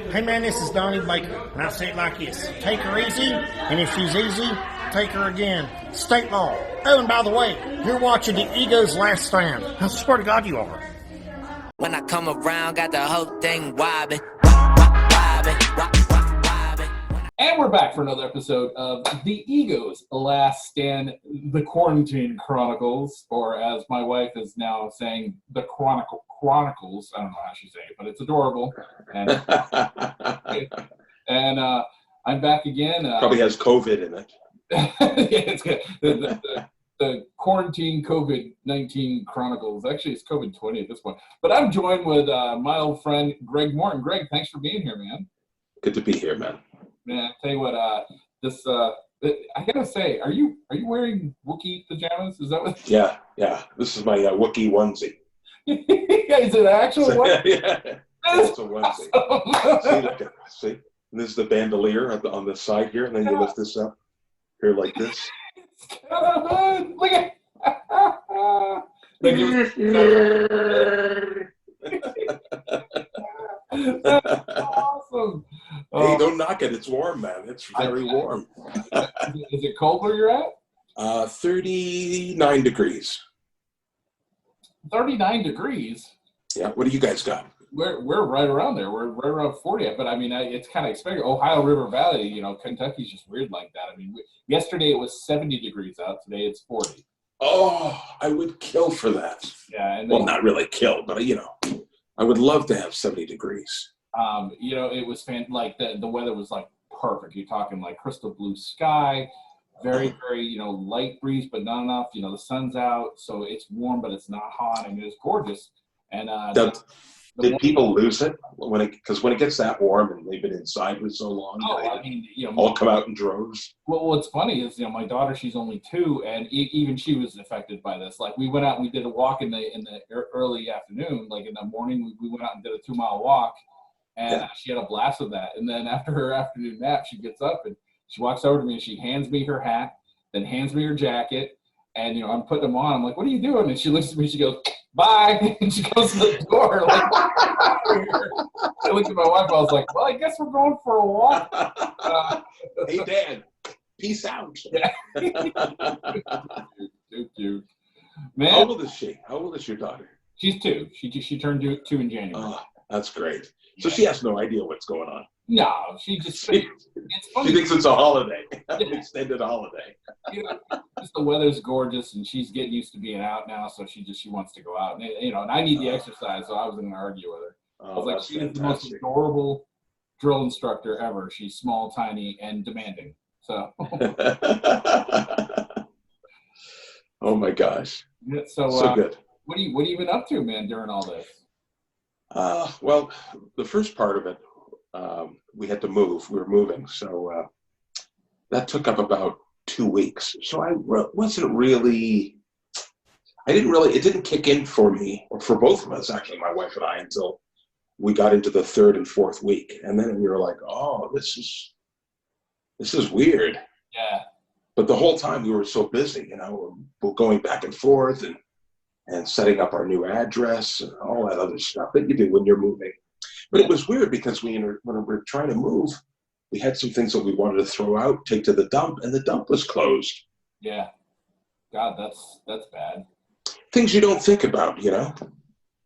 Hey man, this is Donnie Baker, and I say it like this. Take her easy, and if she's easy, take her again. State law. Oh, and by the way, you're watching The Ego's Last Stand. I swear to God you are. When I come around, got the whole thing wobbing. And we're back for another episode of The Ego's Last Stand, the Quarantine Chronicles, or as my wife is now saying, the Chronicles. I don't know how she say it, but it's adorable. And, I'm back again. Probably has COVID in it. Yeah, it's good. The Quarantine COVID-19 Chronicles. Actually, it's COVID-20 at this point. But I'm joined with my old friend, Greg Morton. Greg, thanks for being here, man. Good to be here, man. Man, tell you what, I gotta say, are you wearing Wookiee pajamas? Is that what? Yeah. This is my Wookiee onesie. Is it an actual one? Yeah, it's a onesie. Awesome. See, and this is the bandolier on the side here, and then you lift this up here like this. Look at. That's awesome. Hey, don't knock it. It's warm, man. It's very warm. Is it cold where you're at? 39 degrees. 39 degrees? Yeah. What do you guys got? We're right around there. We're right around 40. But I mean, it's kind of expected. Ohio River Valley, Kentucky's just weird like that. I mean, yesterday it was 70 degrees out. Today it's 40. Oh, I would kill for that. Yeah. And then, well, not really kill, but I would love to have 70 degrees. It was like the weather was like perfect. You're talking like crystal blue sky, very, very, light breeze, but not enough. The sun's out, so it's warm, but it's not hot. I mean, it's gorgeous. And did people lose it because when it gets that warm and they've been inside for so long? All come out in droves. Well, what's funny is my daughter, she's only 2, and even she was affected by this. Like we went out and we did a walk in the early afternoon, like in the morning. We went out and did a 2-mile walk, and she had a blast with that. And then after her afternoon nap, she gets up and she walks over to me and she hands me her hat, then hands me her jacket. And, I'm putting them on. I'm like, what are you doing? And she looks at me, she goes, bye. And she goes to the door. Like, I looked at my wife, I was like, well, I guess we're going for a walk. Hey, Dad, peace out. Dude. Man. How old is she? How old is your daughter? She's 2. She turned 2 in January. Oh, that's great. So she has no idea what's going on. No, it's funny. She thinks it's a holiday, an extended holiday. Just the weather's gorgeous, and she's getting used to being out now, so she wants to go out. And, and I need the exercise, so I wasn't going to argue with her. I was like, she is the most adorable drill instructor ever. She's small, tiny, and demanding. So. Oh my gosh. So good. What have you been up to, man, during all this? Well, the first part of it, we had to move. We were moving, so that took up about 2 weeks. So it didn't kick in for me, or for both of us, actually, my wife and I, until we got into the 3rd and 4th week. And then we were like, oh, this is weird. Yeah. But the whole time we were so busy, we're going back and forth and setting up our new address and all that other stuff that you do when you're moving. But it was weird because when we were trying to move, we had some things that we wanted to throw out, take to the dump, and the dump was closed. Yeah. God, that's bad. Things you don't think about, Yeah,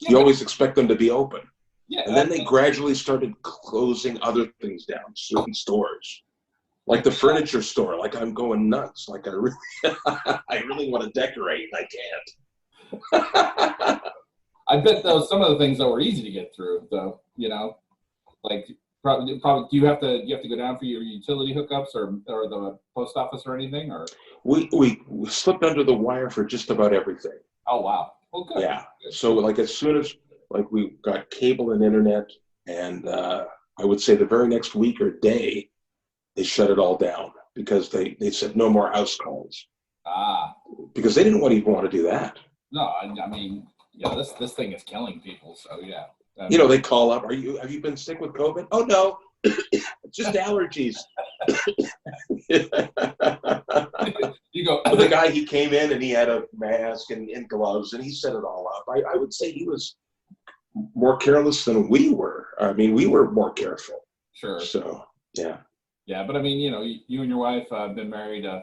you always expect them to be open. Yeah. And then they gradually started closing other things down, certain stores. Like the furniture store, like I'm going nuts. Like I really want to decorate, and I can't. I bet though some of the things that were easy to get through, though, like probably do you have to go down for your utility hookups or the post office or anything, or we slipped under the wire for just about everything. Oh wow, well good. Yeah, good. So like as soon as we got cable and internet, and I would say the very next week or day, they shut it all down because they said no more house calls. Because they didn't even want to do that. No, I mean. Yeah, this thing is killing people. So yeah, they call up. Have you been sick with COVID? Oh no, just allergies. You go. The guy, he came in and he had a mask and gloves and he set it all up. I would say he was more careless than we were. I mean, we were more careful. Sure. So, yeah. Yeah, but I mean, you and your wife have been married a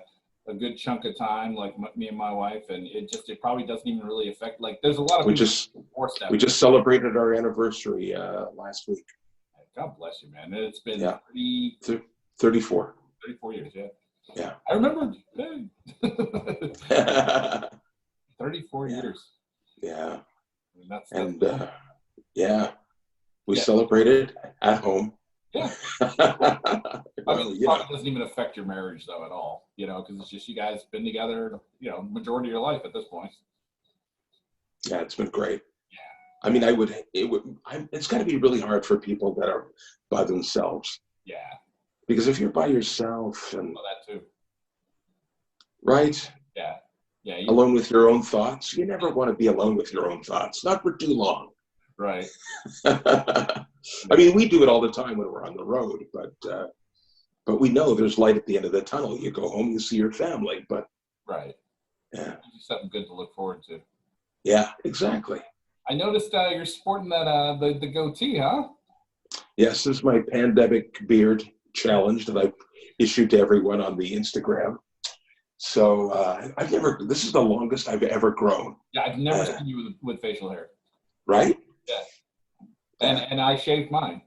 good chunk of time, like me and my wife, and it probably doesn't even really affect. Like, there's a lot of We people just forced that. we just celebrated our anniversary last week. God bless you, man. It's been 34. 34 years, yeah. Yeah. I remember 34 years. Yeah. I mean, that's we celebrated at home. Yeah. I mean, it probably doesn't even affect your marriage, though, at all, because it's just you guys been together, majority of your life at this point. Yeah, it's been great. Yeah. I mean, it's got to be really hard for people that are by themselves. Yeah. Because if you're by yourself and that too. Right? Yeah. Yeah. Alone with your own thoughts. You never want to be alone with your own thoughts, not for too long. Right. I mean, we do it all the time when we're on the road, but we know there's light at the end of the tunnel. You go home, you see your family, but right. Yeah. Something good to look forward to. Yeah, exactly. I noticed you're sporting that the goatee, huh? Yes, this is my pandemic beard challenge that I've issued to everyone on the Instagram. So this is the longest I've ever grown. Yeah, I've never seen you with facial hair. Right? Yeah. And I shaved mine.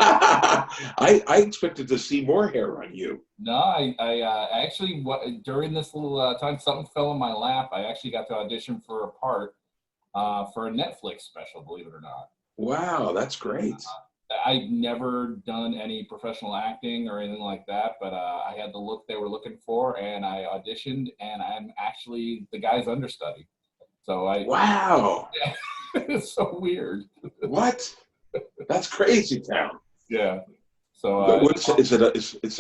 I expected to see more hair on you. No, I actually, during this little time, something fell in my lap. I actually got to audition for a part for a Netflix special, believe it or not. Wow, that's great. I've never done any professional acting or anything like that, but I had the look they were looking for, and I auditioned, and I'm actually the guy's understudy. So Wow. Yeah, it's so weird. What? That's crazy town. Yeah. So it's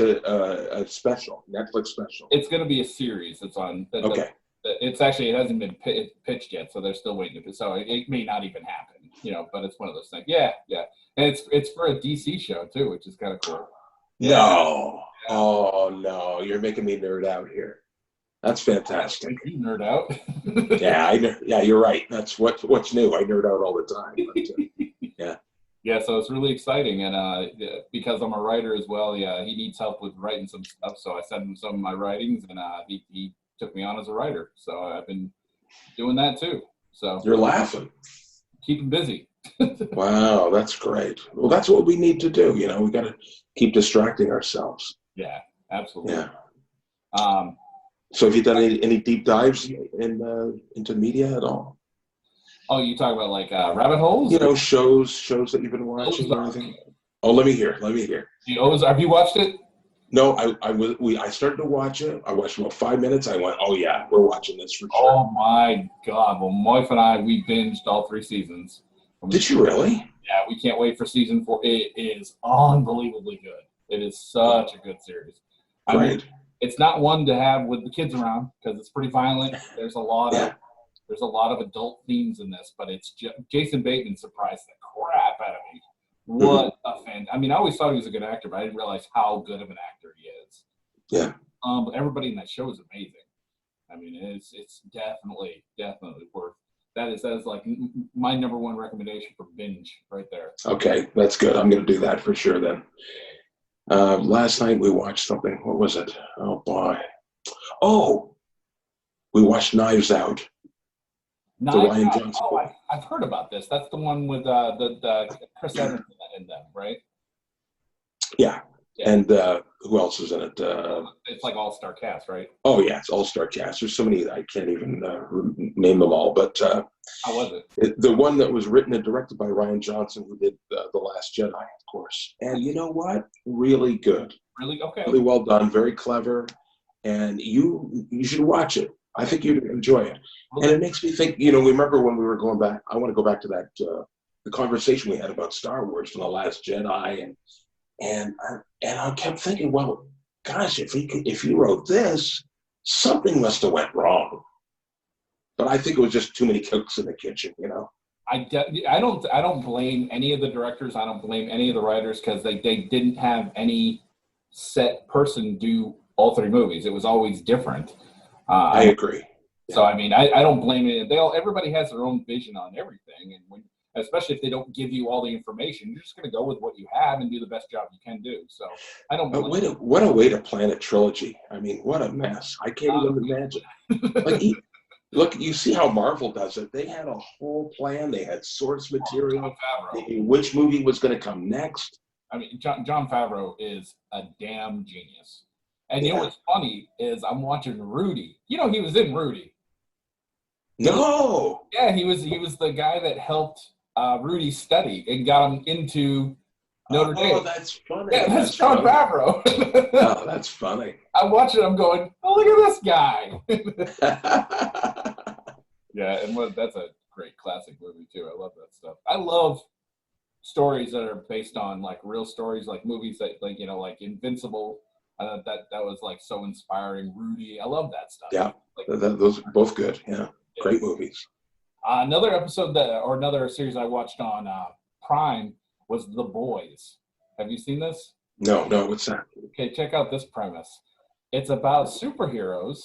a special, Netflix special. It's going to be a series. It's on. Okay. It hasn't been pitched yet, so they're still waiting to. So it may not even happen, but it's one of those things. Yeah, yeah, and it's for a DC show too, which is kind of cool. Yeah. No. Yeah. Oh no, you're making me nerd out here. That's fantastic. You nerd out. Yeah, you're right. That's what's new. I nerd out all the time. But, yeah. Yeah, so it's really exciting, and because I'm a writer as well. Yeah, he needs help with writing some stuff, so I sent him some of my writings, and he took me on as a writer. So I've been doing that too. So you're laughing. Keep him busy. Wow, that's great. Well, that's what we need to do. We got to keep distracting ourselves. Yeah, absolutely. Yeah. So have you done any deep dives into media at all? Oh, you talk about like rabbit holes? Shows that you've been watching or anything? Oh, let me hear. Have you watched it? No, I started to watch it. I watched about 5 minutes. I went, oh yeah, we're watching this for sure. Oh my God. Well, my wife and I, we binged all 3 seasons. Did you really? Yeah, we can't wait for season 4. It is unbelievably good. It is such a good series. I mean, it's not one to have with the kids around because it's pretty violent. There's a lot of adult themes in this, but it's Jason Bateman surprised the crap out of me. What a fan! I mean, I always thought he was a good actor, but I didn't realize how good of an actor he is. Yeah. But everybody in that show is amazing. I mean, it's definitely worth. That is like my number 1 recommendation for binge right there. Okay, that's good. I'm going to do that for sure then. Last night we watched something. What was it? Oh boy. Oh, we watched Knives Out. The Rian Johnson. Oh, I've heard about this. That's the one with the Chris Evans in them, right? Yeah. And who else is in it? It's like all-star cast, right? Oh yeah, it's all-star cast. There's so many I can't even name them all. But how was it? The one that was written and directed by Rian Johnson, who did The Last Jedi, of course. And you know what? Really good. Really? Okay. Really well done. Very clever. And you should watch it. I think you'd enjoy it. And it makes me think, remember when we were going back, I want to go back to that, the conversation we had about Star Wars and The Last Jedi. And I kept thinking, well, gosh, if he wrote this, something must have went wrong. But I think it was just too many cooks in the kitchen, I don't blame any of the directors. I don't blame any of the writers because they didn't have any set person do all 3 movies. It was always different. I agree. So I mean, I don't blame it. Everybody has their own vision on everything, and especially if they don't give you all the information. You're just going to go with what you have and do the best job you can do. So I don't. But what a way to plan a trilogy. I mean, what a mess. I can't even imagine. Like, look, you see how Marvel does it. They had a whole plan. They had source material. They knew which movie was going to come next. I mean, John Favreau is a damn genius. And you know what's funny is I'm watching Rudy. You know, he was in Rudy. No. Yeah, he was the guy that helped Rudy study and got him into Notre Dame. Oh, that's funny. Yeah, that's John Favreau. Oh, that's funny. I'm watching. I'm going, oh, look at this guy. Yeah, and that's a great classic movie too. I love that stuff. I love stories that are based on like real stories, like movies that like like Invincible. That was like so inspiring. Rudy, I love that stuff. Yeah, like, those are both good. Yeah, great movies. Another episode another series I watched on Prime was The Boys. Have you seen this? No, what's that? Okay, check out this premise. It's about superheroes,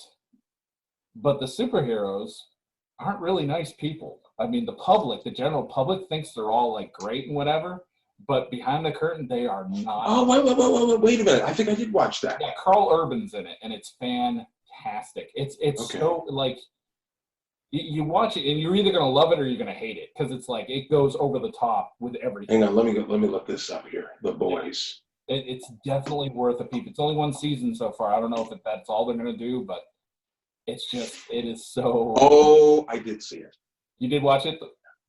but the superheroes aren't really nice people. I mean, the general public thinks they're all like great and whatever, but behind the curtain, they are not. Oh, wait a minute. I think I did watch that. Yeah, Carl Urban's in it, and it's fantastic. It's okay. So like you watch it, and you're either gonna love it or you're gonna hate it because it's like it goes over the top with everything. Hang on, let me look this up here. The Boys. It's definitely worth a peep. It's only one season so far. I don't know if that's all they're gonna do, but it is so. Oh, I did see it. You did watch it?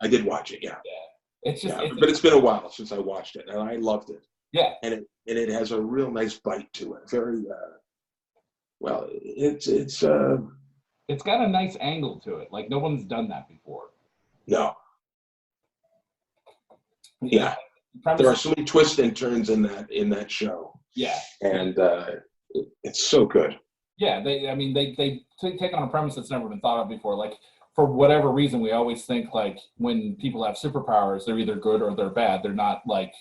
I did watch it. Yeah. Yeah. It's just. But it's been a while since I watched it, and I loved it. Yeah. And it has a real nice bite to it. Very. Well, it's got a nice angle to it. Like no one's done that before. No. Yeah. There are so many twists and turns in that show. Yeah. And it's so good. Yeah, they take on a premise that's never been thought of before. Like for whatever reason, we always think like when people have superpowers, they're either good or they're bad. They're not like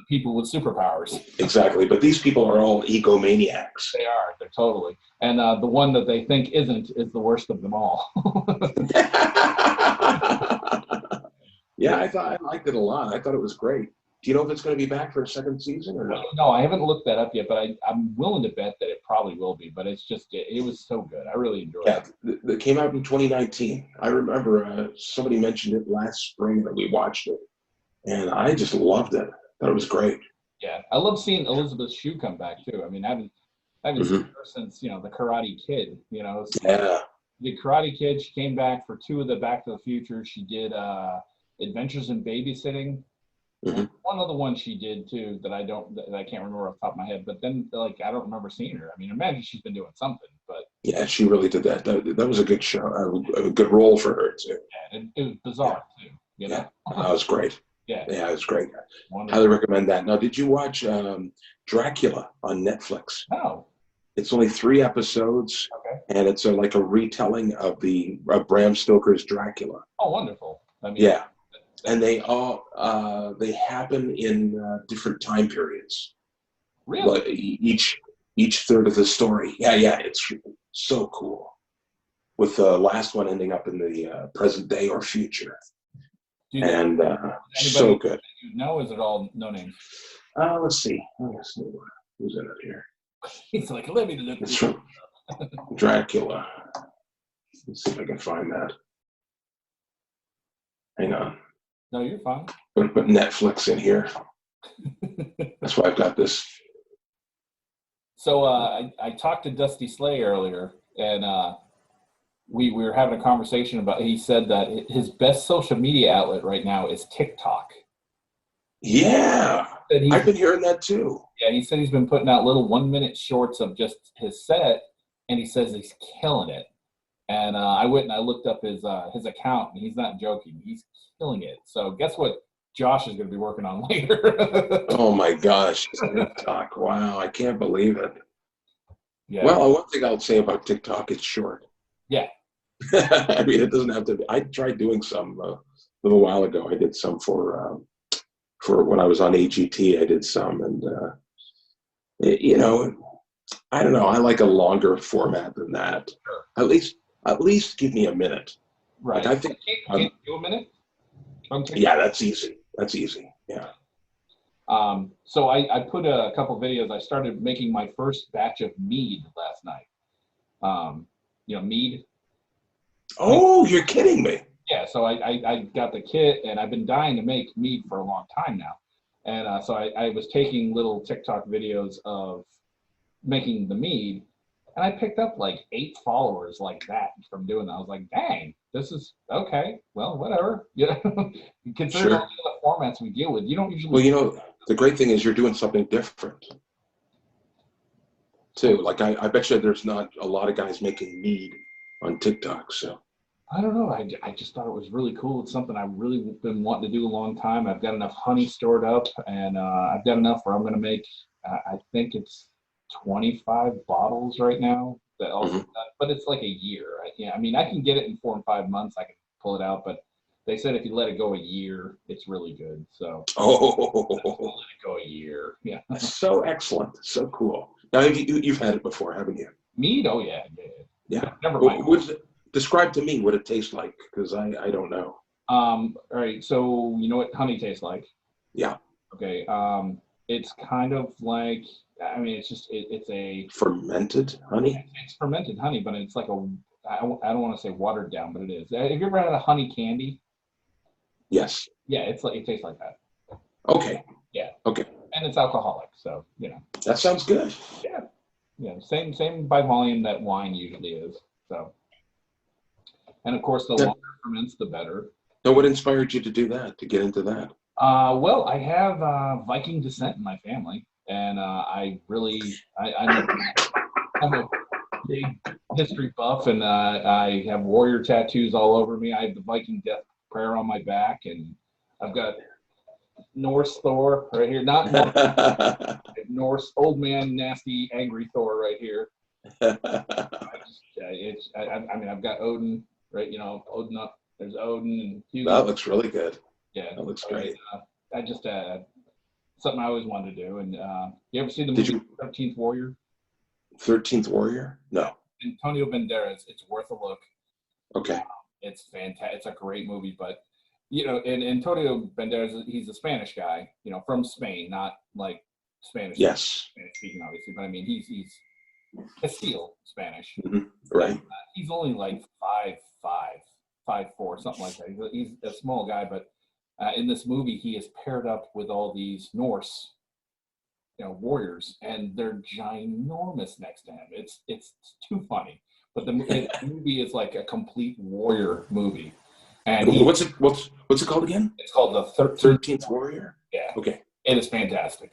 people with superpowers. Exactly, but these people are all egomaniacs. They are. They're totally. And the one that they think isn't is the worst of them all. Yeah, I liked it a lot. I thought it was great. Do you know if it's going to be back for a second season or not? No, I haven't looked that up yet, but I'm willing to bet that it probably will be. But it's just, it was so good. I really enjoyed it. Yeah, it came out in 2019. I remember somebody mentioned it last spring that we watched it, and I just loved it. I thought it was great. Yeah, I love seeing Elizabeth Shue come back too. I mean, I haven't seen her since the Karate Kid. Yeah. The Karate Kid. She came back for 2 of the Back to the Future. She did Adventures in Babysitting. Mm-hmm. One other one she did too that I can't remember off the top of my head. But then I don't remember seeing her. I mean, imagine she's been doing something. But yeah, she really did that. That was a good show. A good role for her too. Yeah, it was bizarre too. Yeah, that was great. Yeah, it was great. Wonderful. Highly recommend that. Now, did you watch Dracula on Netflix? No. It's only 3 episodes, and it's like a retelling of Bram Stoker's Dracula. Oh, wonderful! Yeah. And they all they happen in different time periods. Really? Like each third of the story. Yeah, it's so cool. With the last one ending up in the present day or future. And so good. Is it all no names? Let's see. Who's in it here? He's like, let me look. It's from Dracula. Let's see if I can find that. Hang on. No, you're fine. I'm gonna put Netflix in here. That's why I've got this. So I talked to Dusty Slay earlier, and we were having a conversation about. He said that his best social media outlet right now is TikTok. Yeah, I've been hearing that too. Yeah, he said he's been putting out little 1-minute shorts of just his set, and he says he's killing it. And I went and I looked up his account, and he's not joking. He's killing it. So guess what Josh is going to be working on later? Oh my gosh, TikTok! Wow, I can't believe it. Yeah. Well, one thing I'll say about TikTok, it's short. Yeah. I mean, it doesn't have to be. I tried doing some a little while ago. I did some for when I was on AGT. I did some, and I don't know. I like a longer format than that. Sure. At least give me a minute. Right. Like, I think. Can't you do a minute? from TikTok. Yeah, that's easy. That's easy. Yeah. So I put a couple videos. I started making my first batch of mead last night. Mead. Oh, you're kidding me. Yeah, so I got the kit, and I've been dying to make mead for a long time now. And so I was taking little TikTok videos of making the mead, and I picked up like 8 followers like that from doing that. I was like, dang, this is okay. Well, whatever. Considering all the formats we deal with, you don't usually. Well, the great thing is you're doing something different too. Like I bet you there's not a lot of guys making mead on TikTok. So I don't know. I just thought it was really cool. It's something I've really been wanting to do a long time. I've got enough honey stored up, and I've got enough where I'm going to make. I think it's 25 bottles right now. But it's like a year. I mean, I can get it in 4 and 5 months. I can pull it out, but they said if you let it go a year, it's really good. So let it go a year. Yeah. So excellent. So cool. Now you've had it before, haven't you? Mead? Oh yeah. Yeah. Never mind. Describe to me what it tastes like, because I don't know. All right. So you know what honey tastes like? Yeah. Okay. It's kind of like, I mean, it's a fermented honey. It's fermented honey, but it's like I don't want to say watered down, but it is. Have you ever had a honey candy? Yes. Yeah, it tastes like that. Okay. Yeah. Okay. And it's alcoholic, so That sounds good. Yeah. Yeah. Same by volume that wine usually is. So. And of course, the longer it ferments, the better. So, what inspired you to do that? To get into that? Well, I have Viking descent in my family, and I'm a big history buff, and I have warrior tattoos all over me. I have the Viking death prayer on my back, and I've got Norse Thor right here. Not Norse old man, nasty, angry Thor right here. I mean, I've got Odin, right? Odin up. There's Odin and Hugo. That looks really good. Yeah, that looks great. I just something I always wanted to do. And you ever see the movie 13th Warrior? 13th Warrior? No. Antonio Banderas. It's worth a look. Okay. It's fantastic. It's a great movie, but and Antonio Banderas, he's a Spanish guy, from Spain, not like Spanish. Yes. Spanish speaking, obviously, but I mean, he's Castile Spanish. Mm-hmm. Right. And, he's only like 5'5", 5'4", something like that. He's a small guy, but in this movie, he is paired up with all these Norse, warriors, and they're ginormous next to him. It's too funny. But the movie is like a complete warrior movie. And what's it called again? It's called the 13th Warrior. Yeah. Okay. It is fantastic.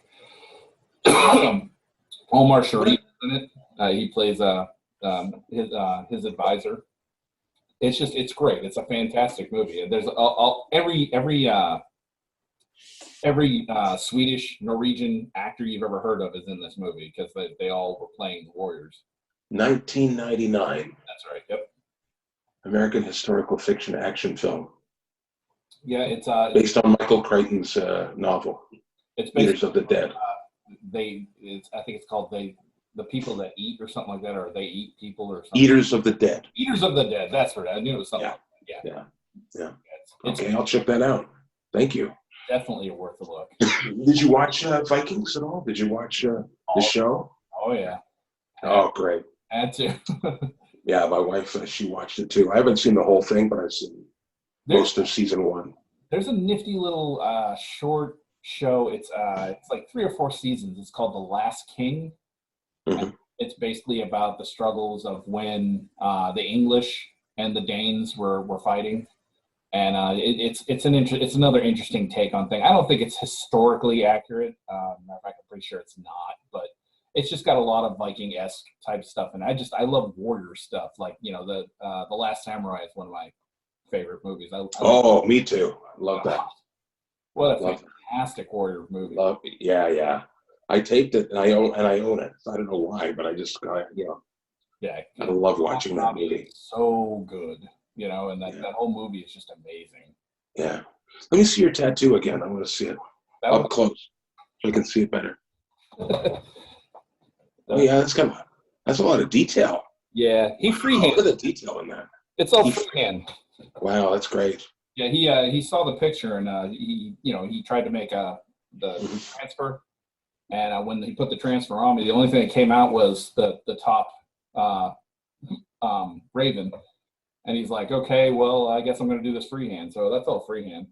Omar Sharif in it. He plays his advisor. It's great. It's a fantastic movie. And there's every Swedish, Norwegian actor you've ever heard of is in this movie because they all were playing the Warriors. 1999. That's right. Yep. American historical fiction action film. Yeah, it's based on Michael Crichton's novel. It's Eaters of the Dead. I think it's called the people that eat or something like that, or they eat people or something. Eaters of the Dead. Eaters of the Dead. That's right. I knew it was something. Yeah. It's okay, I'll check that out. Thank you. Definitely worth a look. Did you watch Vikings at all? Did you watch the show? Oh yeah. Oh great. Had to. Yeah, my wife she watched it too. I haven't seen the whole thing, but I've seen most of season 1. There's a nifty little short show. It's like 3 or 4 seasons. It's called The Last King. Mm-hmm. It's basically about the struggles of when the English and the Danes were fighting, and it's another interesting take on thing. I don't think it's historically accurate. Matter of fact, I'm pretty sure it's not, but it's just got a lot of Viking-esque type stuff, and I love warrior stuff. Like the Last Samurai is one of my favorite movies. Me too. Love that. What a fantastic warrior movie. Yeah. I taped it and I own it. I don't know why, but I just Yeah. I love watching that movie. So good, and that whole movie is just amazing. Yeah. Let me see your tattoo again. I want to see it up close so I can see it better. Yeah, that's a lot of detail. Yeah, he freehand. Look at the detail in that. It's all freehand. Wow, that's great. Yeah, he saw the picture and he tried to make the transfer, and when he put the transfer on me, the only thing that came out was the top Raven, and he's like, okay, well, I guess I'm going to do this freehand. So that's all freehand.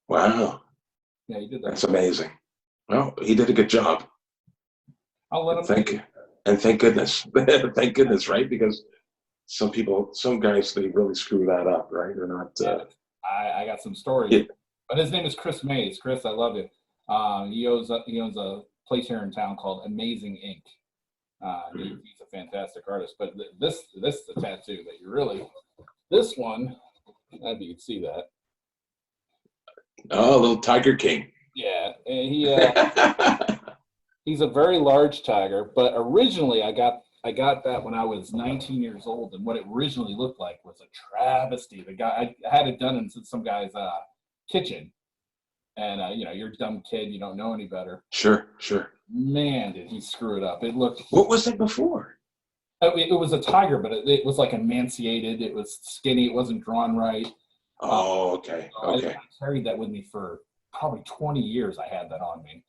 Wow. Yeah, he did that. That's amazing. Well, he did a good job. I'll let him. Thank goodness. Thank goodness, right? Because some guys, they really screw that up, right? They're not. I got some stories. Yeah. But his name is Chris Mays. Chris, I love you. He owns a place here in town called Amazing Ink. He's a fantastic artist. But this is the tattoo that you really. This one, if you can see that. Oh, little Tiger King. Yeah, and he's a very large tiger. But originally, I got that when I was 19 years old, and what it originally looked like was a travesty. The guy, I had it done in some guy's kitchen, and you're a dumb kid, you don't know any better. Sure. Man, did he screw it up! It looked. What was it before? It was a tiger, but it was like emaciated. It was skinny. It wasn't drawn right. Oh, okay. Okay. I carried that with me for probably 20 years. I had that on me,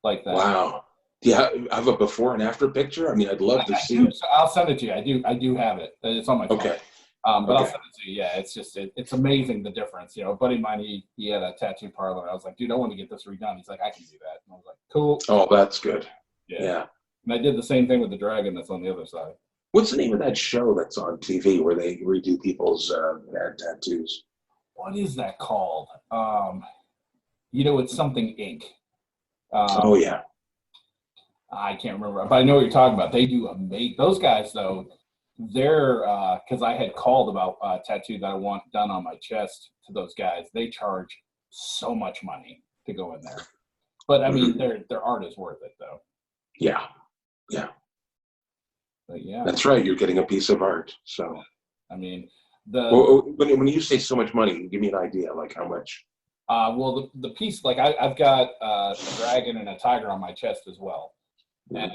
like that. Wow. Yeah, I have a before and after picture. I mean, I'd love to see it. I'll send it to you. I do have it. It's on my phone. Okay. But I'll send it to you. Yeah, it's just it's amazing the difference. A buddy of mine, he had a tattoo parlor. I was like, dude, I want to get this redone. He's like, I can do that. And I was like, cool. Oh, that's good. Yeah. And I did the same thing with the dragon that's on the other side. What's the name of that show that's on TV where they redo people's tattoos? What is that called? It's something Inc. Oh yeah. I can't remember, but I know what you're talking about. They do amazing. Those guys, though, they're because I had called about a tattoo that I want done on my chest to those guys. They charge so much money to go in there, but I mean, their art is worth it, though. Yeah. But yeah, that's right. You're getting a piece of art. So, I mean, when you say so much money, give me an idea, like how much. Well, the piece, like I've got a dragon and a tiger on my chest as well. And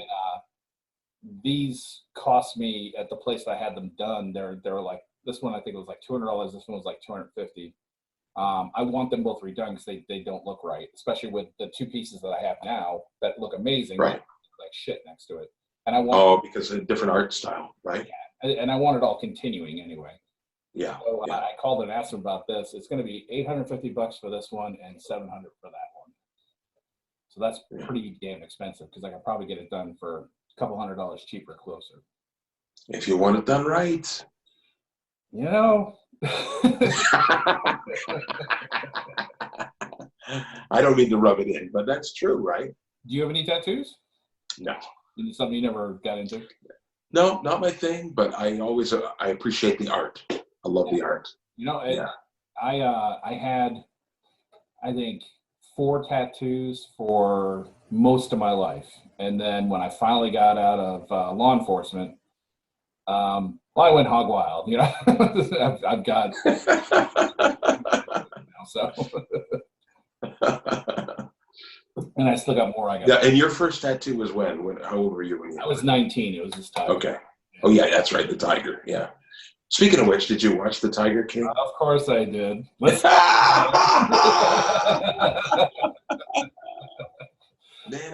these cost me at the place that I had them done. They're like, this one I think it was like $200. This one was like $250. I want them both redone because they don't look right, especially with the two pieces that I have now that look amazing. Right. Like shit next to it. And I want because of a different art style, right? Yeah, and I want it all continuing anyway. Yeah. So I called and asked them about this. It's going to be $850 for this one and $700 for that one. So that's pretty damn expensive because I can probably get it done for a couple $100 cheaper, closer. If you want it done right. I don't mean to rub it in, but that's true, right? Do you have any tattoos? No. Is it something you never got into? No, not my thing, but I appreciate the art. I love the art. I had, I think, 4 tattoos for most of my life. And then when I finally got out of law enforcement, I went hog wild. I've got, so. And I still got more. And your first tattoo was when? How old were you when you? I was 19. It was this tiger. Okay. Oh yeah, that's right, the tiger. Yeah. Speaking of which, did you watch the Tiger King? Of course I did. Man,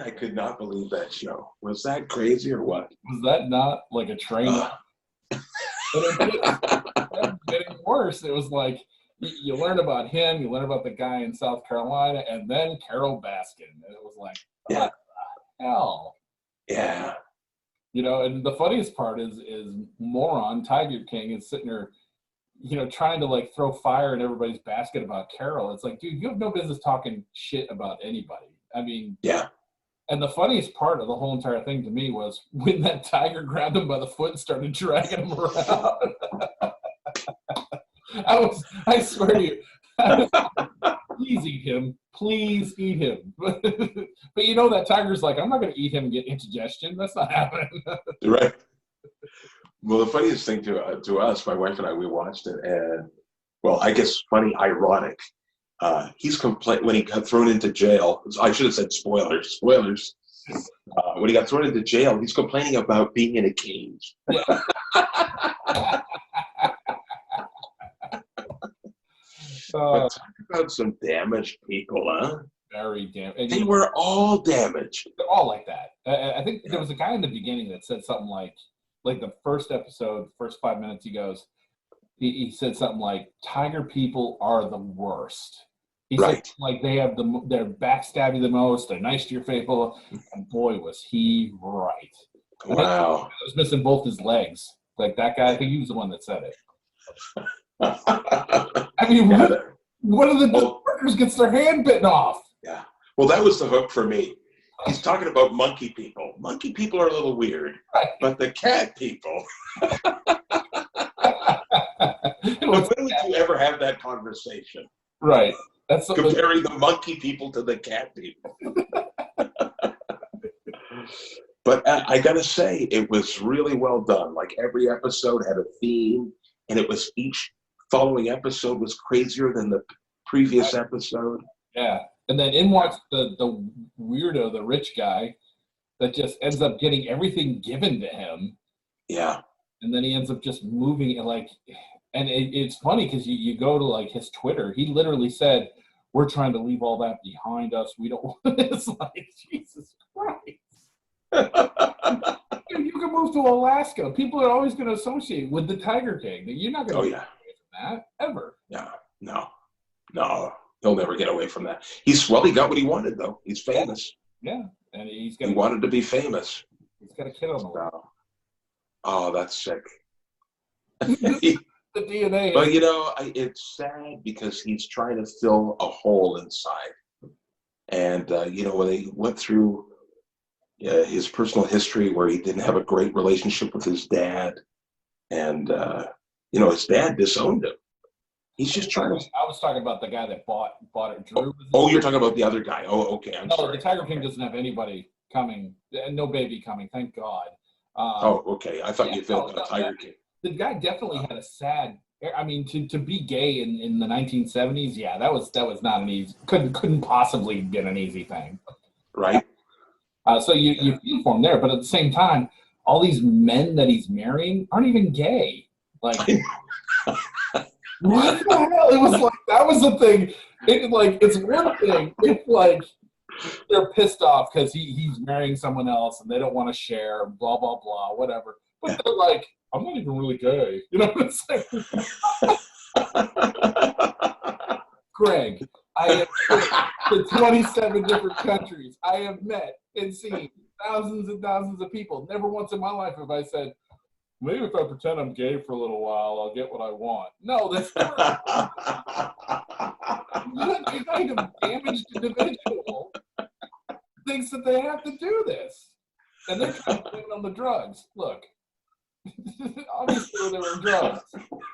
I could not believe that show. Was that crazy or what? Was that not like a train? But it getting worse. It was like you learn about him, you learn about the guy in South Carolina, and then Carol Baskin. And it was like, what the hell? Yeah. And the funniest part is moron Tiger King is sitting there, trying to like throw fire in everybody's basket about Carol. It's like, dude, you have no business talking shit about anybody. I mean, yeah. And the funniest part of the whole entire thing to me was when that tiger grabbed him by the foot and started dragging him around. I swear to you, please eat him. Please eat him. But that tiger's like, I'm not going to eat him and get indigestion. That's not happening. Right. Well, the funniest thing to us, my wife and I, we watched it, and I guess funny, ironic. He's when he got thrown into jail. I should have said spoilers. Spoilers. When he got thrown into jail, he's complaining about being in a cage. Uh, talk about some damaged people, huh? very damn. And, They were all damaged. they're all like that. I think there was a guy in the beginning that said something like the first episode, first 5 minutes, he said something like, "Tiger people are the worst." He said Right. like they're backstabby the most. They're nice to your people, and boy was he right. I think Wow. he was missing both his legs. Like that guy, I think he was the one that said it. I mean, Yeah, one of the well, workers gets their hand bitten off. yeah. Well, that was the hook for me. He's talking about monkey people. Monkey people are a little weird, Right. but the cat people. It When was- would you ever have that conversation? right. That's something. Comparing the monkey people to the cat people. But I gotta say, it was really well done. Like every episode had a theme, and it was each following episode was crazier than the previous episode. Yeah. And then in watch the weirdo, the rich guy that just ends up getting everything given to him. Yeah. And then he ends up just moving it and it's funny because you go to like his Twitter, he literally said, "We're trying to leave all that behind us. We don't want." It's like, Jesus Christ. You can move to Alaska. People are always going to associate with the Tiger King. You're not going to get away from that ever. Yeah. No. He'll never get away from that. He got what he wanted, though. He's famous. Yeah. And he wanted to be famous. He's got a kid on the way. Oh, that's sick. The DNA. But it's sad because he's trying to fill a hole inside. And when they went through his personal history where he didn't have a great relationship with his dad, and his dad disowned him. He's just trying to. I was talking about the guy that bought it. Drew. Oh, you're talking about the other guy. Oh, okay. I'm no, sorry. The Tiger King doesn't have anybody coming, no baby coming. Thank God. Okay. I thought you felt about Tiger King. The guy definitely had a sad. I mean, to be gay in the 1970s, yeah, that was not an easy. Couldn't possibly been an easy thing. Right. So you feel for him there, but at the same time, all these men that he's marrying aren't even gay. Like, what the hell? It was like that was the thing. It's one thing if like they're pissed off because he's marrying someone else and they don't want to share, blah blah blah, whatever. But they're like, I'm not even really gay. You know what I'm saying? Greg, I have been to 27 different countries. I have met and seen thousands and thousands of people. Never once in my life have I said, maybe if I pretend I'm gay for a little while, I'll get what I want. No, that's what kind of damaged individual thinks that they have to do this. And they're trying to blame it on the drugs. Look, obviously they were drugs.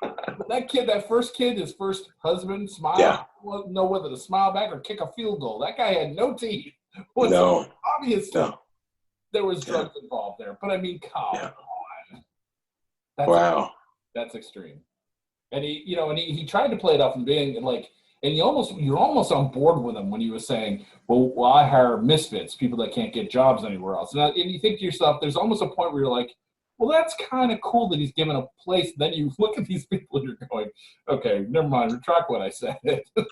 But that first kid, his first husband, smiled. Yeah. Wouldn't know whether to smile back or kick a field goal. That guy had no teeth. No. Obviously, there was drugs involved there. But I mean, come on. Wow. That's extreme. And he tried to play it off and being like, and you're almost on board with him when he was saying, well, I hire misfits, people that can't get jobs anywhere else. And you think to yourself, there's almost a point where you're like, well, that's kind of cool that he's given a place. Then you look at these people and you're going, okay, never mind, retract what I said.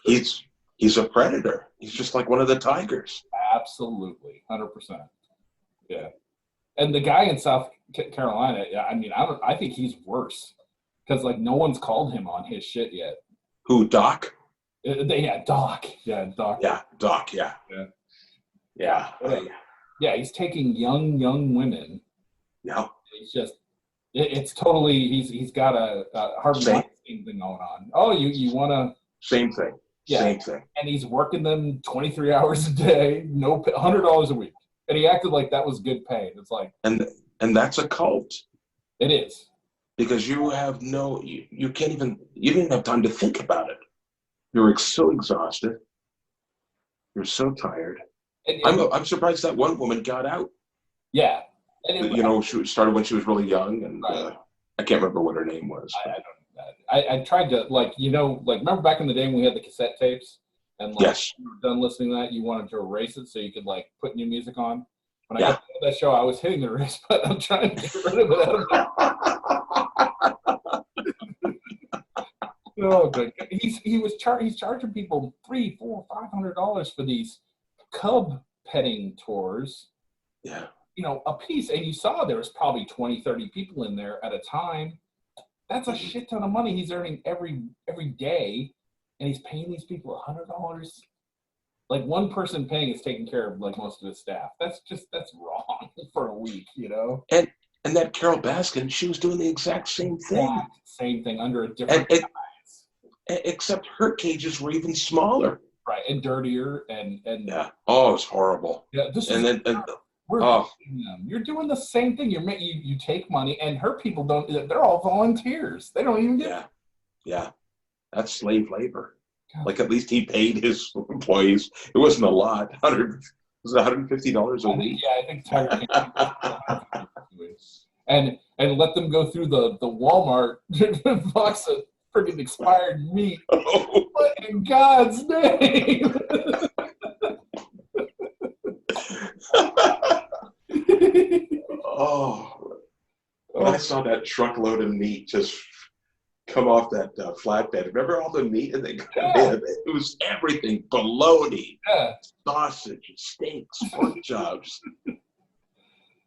He's a predator. He's just like one of the tigers. Absolutely, 100%. Yeah. And the guy in South Carolina, I mean, I think he's worse because like no one's called him on his shit yet. Who, Doc? Doc. Yeah, Doc. Yeah, Doc. Yeah. Yeah, he's taking young women. Yeah. He's just, it's totally. He's got a Harvey Weinstein thing going on. Oh, you want to? Same thing. Yeah. Same thing. And he's working them 23 hours a day, $100 a week. And he acted like that was good pay. It's like, and that's a cult. It is. Because you have you can't even, you didn't have time to think about it. You're so exhausted. You're so tired. I'm surprised that one woman got out. Yeah. She started when she was really young, and I can't remember what her name was. I tried to, remember back in the day when we had the cassette tapes? And yes. When you were done listening to that, you wanted to erase it so you could put new music on. When I got to that show, I was hitting the erase button. I'm trying to get rid of it. Oh, good. He's charging people $300, $400, $500 for these cub petting tours. Yeah. A piece. And you saw there was probably 20, 30 people in there at a time. That's a shit ton of money he's earning every day, and he's paying these people $100. Like, one person paying is taking care of like most of his staff. That's wrong for a week, And that Carol Baskin, she was doing the exact same thing. Same thing under a different guise. Except her cages were even smaller. Right, and dirtier and yeah. Oh, it's horrible. Yeah, you're doing the same thing. You take money, and her people don't. They're all volunteers. They don't even get. Yeah. That's slave labor. God. Like, at least he paid his employees. It wasn't a lot. Was it $150 a week? Yeah, I think Tiger and let them go through the Walmart box of freaking expired meat. Oh. What in God's name? When I saw that truckload of meat just come off that flatbed, remember all the meat and it was everything: bologna, sausage, steaks, pork chops.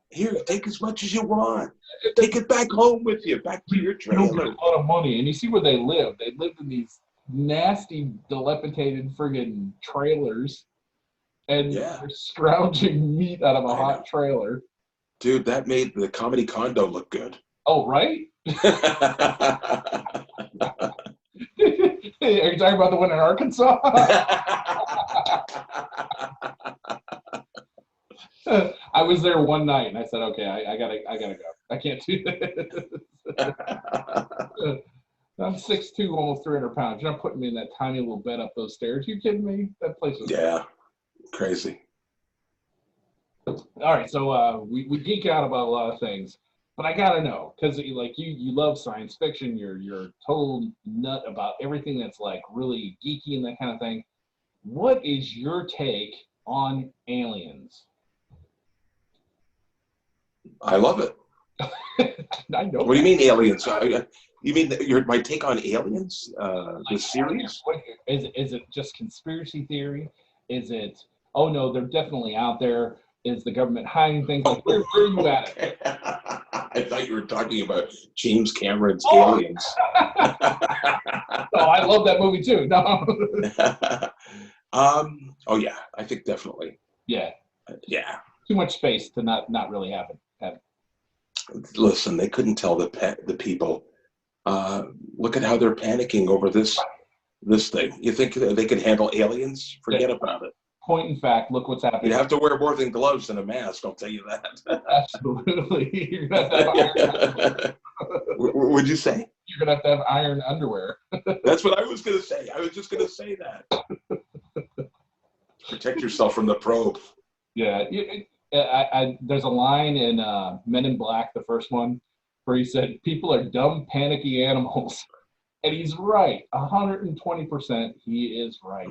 Here, take as much as you want. Take it back home with you, back to your trailer. You don't get a lot of money, and you see where they live. They lived in these nasty, dilapidated friggin' trailers, and they're scrounging meat out of a hot trailer. Dude, that made the comedy condo look good. Oh, right? Are you talking about the one in Arkansas? I was there one night, and I said, "Okay, I gotta go. I can't do this." I'm 6'2", almost 300 pounds. You're not putting me in that tiny little bed up those stairs. You kidding me? That place was crazy. All right, so we geek out about a lot of things, but I gotta know, because like you love science fiction. You're total nut about everything that's like really geeky and that kind of thing. What is your take on aliens? I love it. I know. What do you mean aliens? You mean my take on aliens? The series? Is it just conspiracy theory? Is it, oh no, they're definitely out there? Is the government hiding things? Like, where are you at it? I thought you were talking about James Cameron's Aliens. Oh, I love that movie too. No. Oh yeah, I think definitely. Yeah. Yeah. Too much space to not really have it. Listen, they couldn't tell the people. Look at how they're panicking over this thing. You think they could handle aliens? Forget about it. Point in fact, look what's happening. You have to wear more than gloves and a mask, I'll tell you that. Absolutely. You're gonna have to have iron. What'd you say? You're gonna have to have iron underwear. That's what I was gonna say. I was just gonna say that. Protect yourself from the probe. Yeah. There's a line in Men in Black, the first one, where he said, "People are dumb, panicky animals." And he's right. 120%, he is right.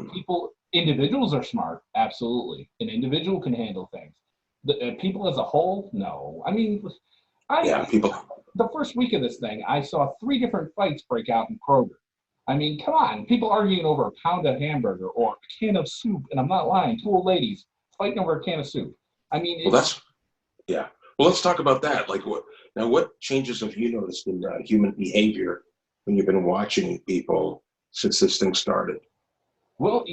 Individuals are smart, absolutely. An individual can handle things. People as a whole, no. I mean, the first week of this thing, I saw 3 different fights break out in Kroger. I mean, come on. People arguing over a pound of hamburger or a can of soup, and I'm not lying, 2 old ladies fighting over a can of soup. I mean, well, let's talk about that. Like, what changes have you noticed in human behavior when you've been watching people since this thing started? Well,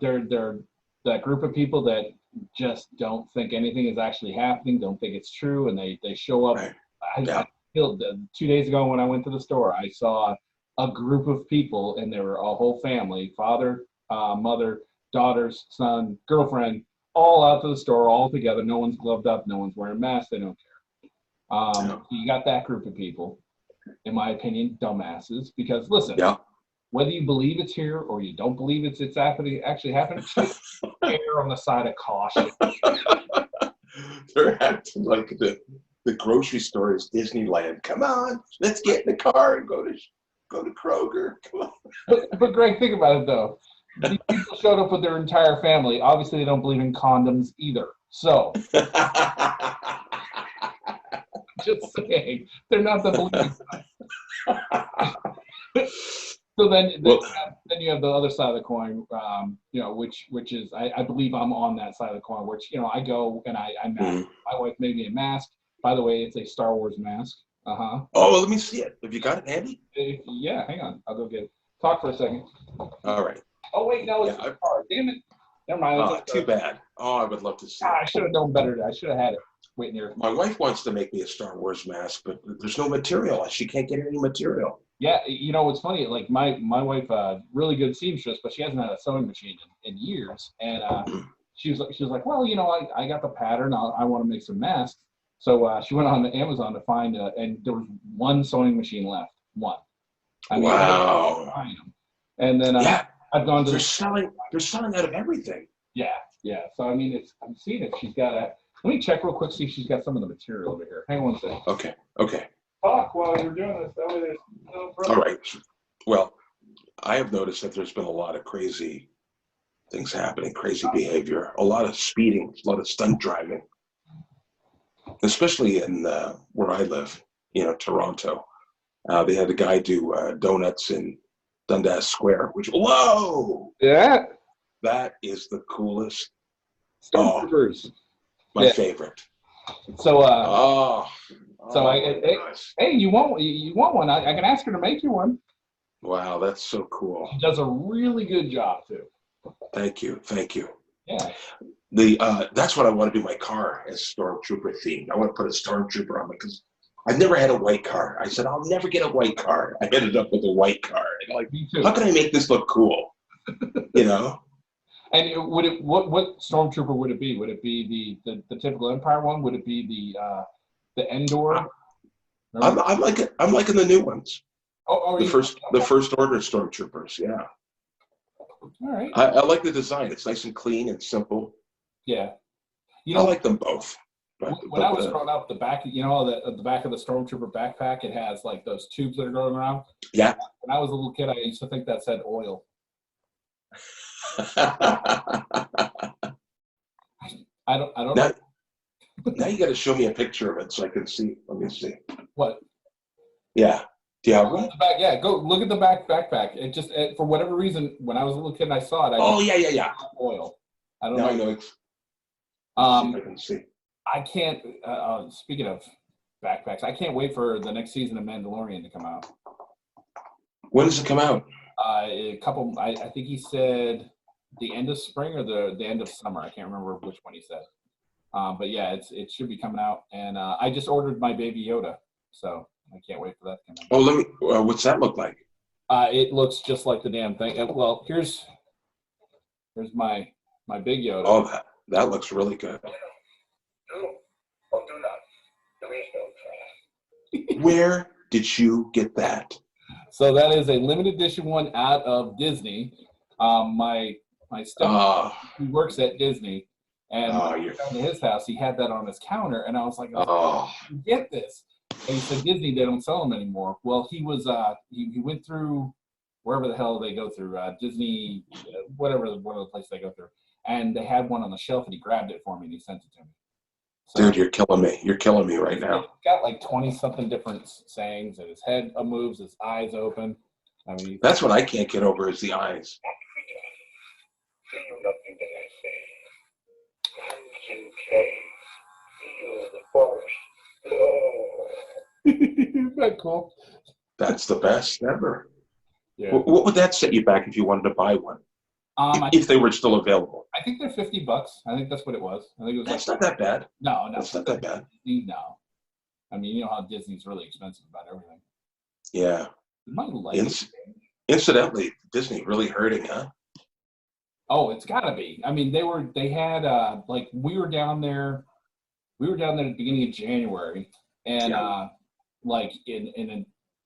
they're that group of people that just don't think anything is actually happening, don't think it's true, and they show up. Right. I feel 2 days ago when I went to the store, I saw a group of people, and they were a whole family: father, mother, daughters, son, girlfriend, all out to the store, all together. No one's gloved up, no one's wearing masks, they don't care. So you got that group of people, in my opinion, dumbasses. Because listen, whether you believe it's here or you don't believe it's actually happening, just err on the side of caution. They're acting like the grocery store is Disneyland. Come on, let's get in the car and go to Kroger. Come on. But Greg, think about it though. These people showed up with their entire family. Obviously, they don't believe in condoms either. So, just saying, they're not the believers. So then Well, you have the other side of the coin, which is I believe I'm on that side of the coin, which I go and I mask. My wife made me a mask. By the way, it's a Star Wars mask. Oh, let me see it. Have you got it handy? Yeah, hang on. I'll go get it. Talk for a second. All right. Oh wait, no, it's a car. Damn it. Never mind. Oh, too bad. Oh, I would love to see I it. should have known better. I should have had it waiting here. My wife wants to make me a Star Wars mask, but there's no material. She can't get any material. Yeah, it's funny. Like my wife, really good seamstress, but she hasn't had a sewing machine in years. And she was like, well, I got the pattern. I want to make some masks. So she went on to Amazon to find, and there was one sewing machine left. One. Wow. And then I've gone to they're selling out of everything. Yeah. So I'm seeing if she's got a. Let me check real quick, see if she's got some of the material over here. Hang on a second. Okay. Talk while you're doing this. That way there's no problem. All right. Well, I have noticed that there's been a lot of crazy things happening, crazy behavior, a lot of speeding, a lot of stunt driving, especially in where I live, Toronto. They had a guy do donuts in Dundas Square, which, whoa! Yeah. That is the coolest. Stormtroopers. My favorite. So, hey, you want one? I can ask her to make you one. Wow, that's so cool. She does a really good job too. Thank you. Yeah. That's what I want to do my car as Stormtrooper themed. I want to put a Stormtrooper on it because I've never had a white car. I said I'll never get a white car. I ended up with a white car. And like, me too. How can I make this look cool? And what Stormtrooper would it be? Would it be the typical Empire one? Would it be the Endor? I'm liking the new ones. Oh, the first order Stormtroopers. Yeah. All right. I like the design. It's nice and clean and simple. Yeah. I like them both. When I was growing up, the back, the back of the Stormtrooper backpack, it has like those tubes that are going around. Yeah. When I was a little kid, I used to think that said oil. I don't know. Now you got to show me a picture of it so I can see. Let me see. What? Yeah. Do you have one? Yeah, go look at the backpack. It just for whatever reason, when I was a little kid and I saw it, yeah. Oil. I don't know. know. I know. I can see. I can't. Speaking of backpacks, I can't wait for the next season of Mandalorian to come out. When does it come out? I think he said the end of spring or the end of summer. I can't remember which one he said. But yeah, it should be coming out, and I just ordered my baby Yoda, so I can't wait for that to come out. Oh, let me. What's that look like? It looks just like the damn thing. Well, here's my big Yoda. Oh, that looks really good. Where did you get that? So that is a limited edition one out of Disney. My stepdad, who works at Disney, and when I went down to his house, he had that on his counter, and I was like, get this. And he said, Disney, they don't sell them anymore. Well, he was he went through wherever the hell they go through, Disney, whatever one of the places they go through, and they had one on the shelf, and he grabbed it for me, and he sent it to me. So, dude, you're killing me. You're killing me right now. He's got like 20-something different sayings, and his head moves, his eyes open. I mean, that's what I can't get over is the eyes. Isn't that cool? That's the best ever. Yeah. What would that set you back if you wanted to buy one? If they were still available. I think they're $50. I think that's what it was. I think it was. That's not that bad. No, that's not that bad. No, I mean, you know how Disney's really expensive about everything. Yeah. Incidentally, Disney really hurting, huh? Oh, it's got to be. I mean, they had like we were down there at the beginning of January, and like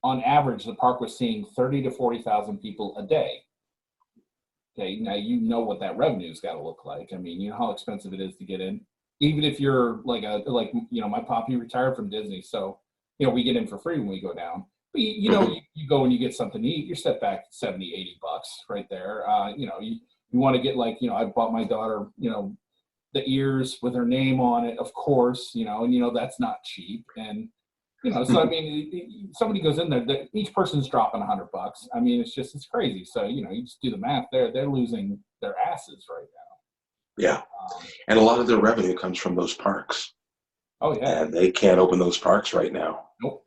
on average, the park was seeing 30 to 40,000 people a day. Okay, now you know what that revenue's got to look like. I mean, you know how expensive it is to get in. Even if you're like my poppy retired from Disney, so we get in for free when we go down. But you you go and you get something to eat, you're set back $70, $80 right there. You want to get I bought my daughter, the ears with her name on it, of course, and that's not cheap. And So I mean, somebody goes in there, each person's dropping $100. I mean, it's crazy. So, you just do the math there. They're losing their asses right now. Yeah. And a lot of their revenue comes from those parks. Oh, yeah. And they can't open those parks right now. Nope.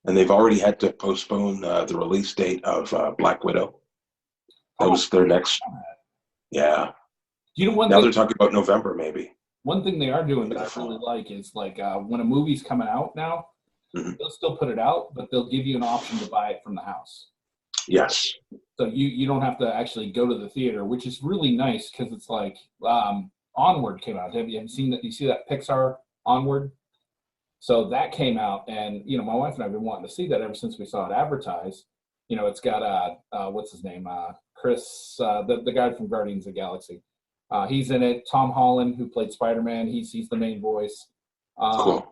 And they've already had to postpone the release date of Black Widow. That was their next. Yeah. Now they're talking about November, maybe. One thing they are doing that I really like is like when a movie's coming out now, they'll still put it out, but they'll give you an option to buy it from the house. Yes. So you don't have to actually go to the theater, which is really nice because it's like Onward came out. Have you seen that? You see that Pixar Onward? So that came out, and my wife and I have been wanting to see that ever since we saw it advertised. It's got what's his name? Chris, the guy from Guardians of the Galaxy. He's in it. Tom Holland, who played Spider-Man, he's the main voice. Cool.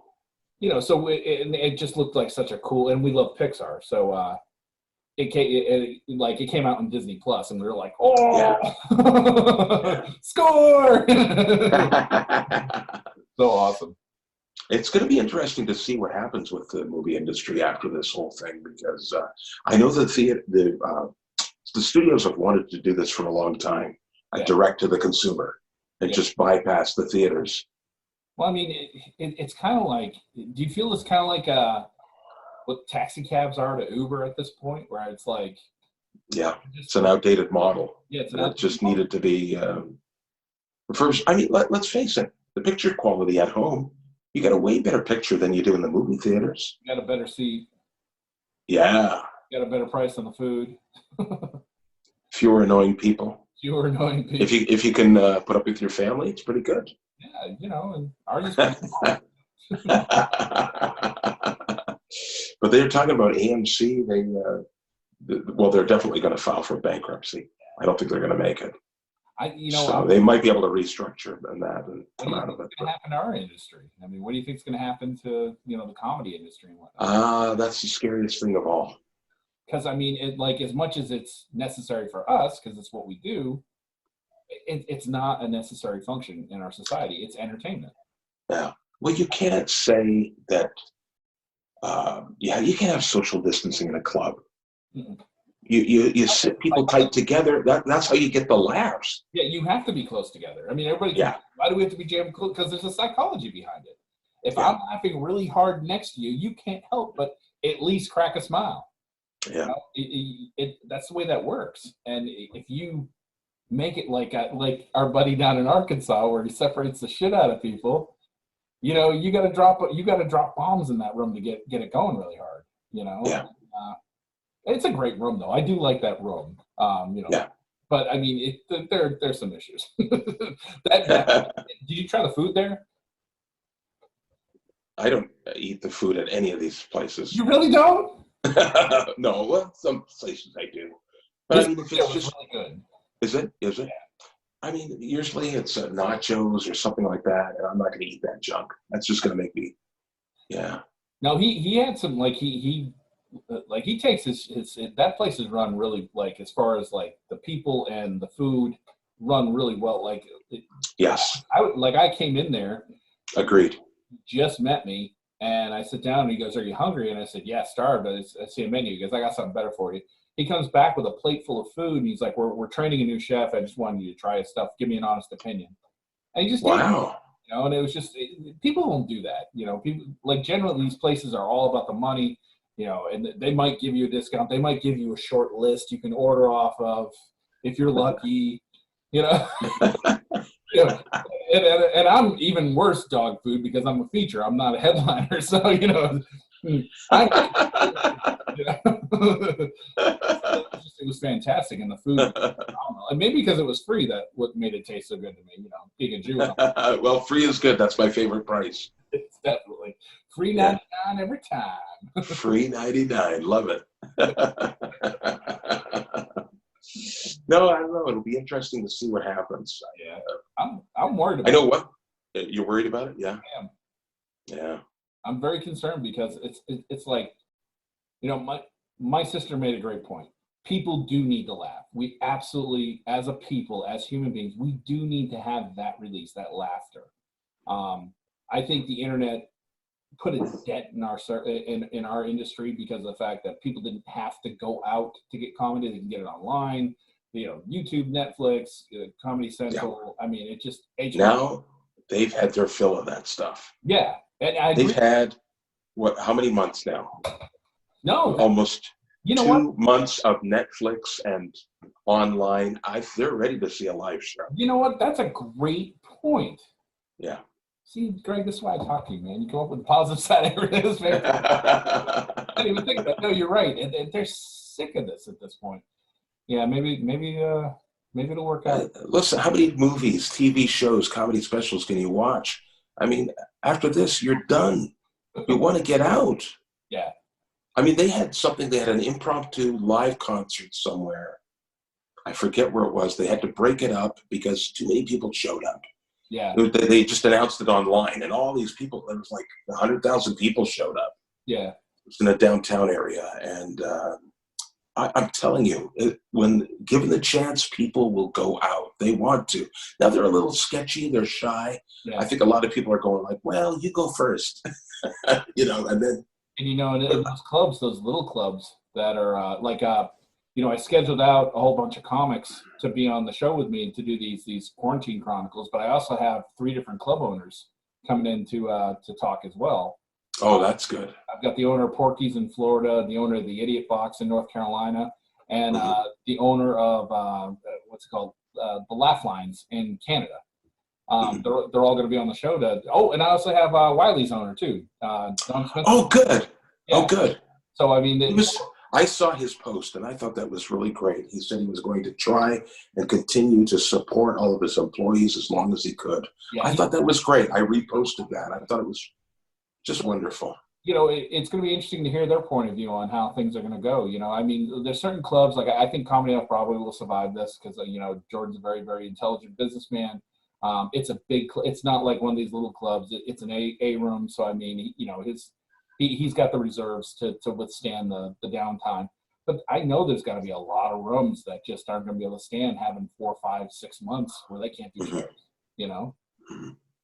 So it just looked like such a cool, and we love Pixar. So it came out on Disney Plus, and we were like, oh, yeah. Score! So awesome. It's going to be interesting to see what happens with the movie industry after this whole thing, because I know that the studios have wanted to do this for a long time, direct to the consumer, and just bypass the theaters. Well, I mean, it's kind of like, do you feel it's kind of like what taxi cabs are to Uber at this point, where it's like... Yeah, it's an outdated model. Yeah, it just needed to be... First, I mean, let's face it, the picture quality at home, you get a way better picture than you do in the movie theaters. You got a better seat. Yeah. You got a better price on the food. Fewer annoying people. Fewer annoying people. If you can put up with your family, it's pretty good. Yeah, and ours is But they're talking about AMC. They're definitely going to file for bankruptcy. I don't think they're going to make it. They might be able to restructure and come out of it. What's going to happen to our industry? I mean, what do you think is going to happen to the comedy industry and whatnot? That's the scariest thing of all. Because I mean, as much as it's necessary for us, because it's what we do, it's not a necessary function in our society. It's entertainment. Yeah. Well, you can't say that. You can't have social distancing in a club. Mm-mm. You sit people tight together. That's how you get the laughs. Yeah, you have to be close together. I mean, everybody. Yeah. Why do we have to be jammed close? Because there's a psychology behind it. If I'm laughing really hard next to you, you can't help but at least crack a smile. Yeah. That's the way that works. And if you make it like our buddy down in Arkansas, where he separates the shit out of people, you got to drop bombs in that room to get it going really hard. Yeah. It's a great room, though. I do like that room. Yeah. But I mean, there's some issues. Did you try the food there? I don't eat the food at any of these places. You really don't? No, well, some places I do. But I mean, if it's just really good. Is it? Yeah. I mean, usually it's nachos or something like that, and I'm not going to eat that junk. That's just going to make me. Yeah. No, he had some he takes his that place is run really, as far as the people and the food run really well. Yes. I came in there. Agreed. Just met me, and I sit down, and he goes, "Are you hungry?" And I said, "Yeah, starved." I see a menu. He goes, "I got something better for you." He comes back with a plate full of food, and he's like, "We're training a new chef. I just wanted you to try his stuff. Give me an honest opinion." And he just wow. and it was just people don't do that. People generally these places are all about the money. And they might give you a discount. They might give you a short list you can order off of if you're lucky. And I'm even worse dog food because I'm a feature. I'm not a headliner. So, it was fantastic. And the food was phenomenal. And maybe because it was free, that what made it taste so good to me, being a Jew. Well, free is good. That's my favorite price. It's definitely free 99 every time. Free 99. Love it. No, I don't know. It'll be interesting to see what happens. Yeah, I'm worried about it. I know what. You're worried about it? Yeah. I am. Yeah. I'm very concerned because it's like, my sister made a great point. People do need to laugh. We absolutely, as a people, as human beings, we do need to have that release, that laughter. I think the internet put a dent in our industry because of the fact that people didn't have to go out to get comedy; they can get it online. YouTube, Netflix, Comedy Central. I mean, it just now they've had their fill of that stuff. Yeah, and I They've agree. had how many months now? No, almost you know 2 what? months of Netflix and online. They're ready to see a live show. You know what? That's a great point. Yeah. See, Greg, this is why I talk to you, man. You come up with the positive side of everything. I didn't even think about it. No, you're right. And they're sick of this at this point. Yeah, maybe it'll work out. Listen, how many movies, TV shows, comedy specials can you watch? I mean, after this, you're done. You want to get out. Yeah. I mean, they had an impromptu live concert somewhere. I forget where it was. They had to break it up because too many people showed up. Yeah. They just announced it online, and all these people, there was like 100,000 people showed up. Yeah. It was in a downtown area, and I'm telling you, when given the chance, people will go out. They want to. Now, they're a little sketchy. They're shy. Yeah. I think a lot of people are going like, well, you go first. And then. And, in those clubs, those little clubs that are I scheduled out a whole bunch of comics to be on the show with me to do these quarantine chronicles, but I also have 3 different club owners coming in to talk as well. Oh, that's good. I've got the owner of Porky's in Florida, the owner of the Idiot Box in North Carolina, and the owner of the Laugh Lines in Canada. They're all going to be on the show. And I also have Wiley's owner too. Don Smith. Oh, good. Yeah. Oh, good. So I mean, I saw his post, and I thought that was really great. He said he was going to try and continue to support all of his employees as long as he could. Yeah, I thought that was great. I reposted that. I thought it was just wonderful. It's going to be interesting to hear their point of view on how things are going to go. I mean, there's certain clubs, like I think Comedy Off Broadway will survive this because, Jordan's a very, very intelligent businessman. It's a big, it's not like one of these little clubs. It's an A room. So, I mean, he's got the reserves to withstand the downtime. But I know there's got to be a lot of rooms that just aren't going to be able to stand having 4, 5, 6 months where they can't do shows,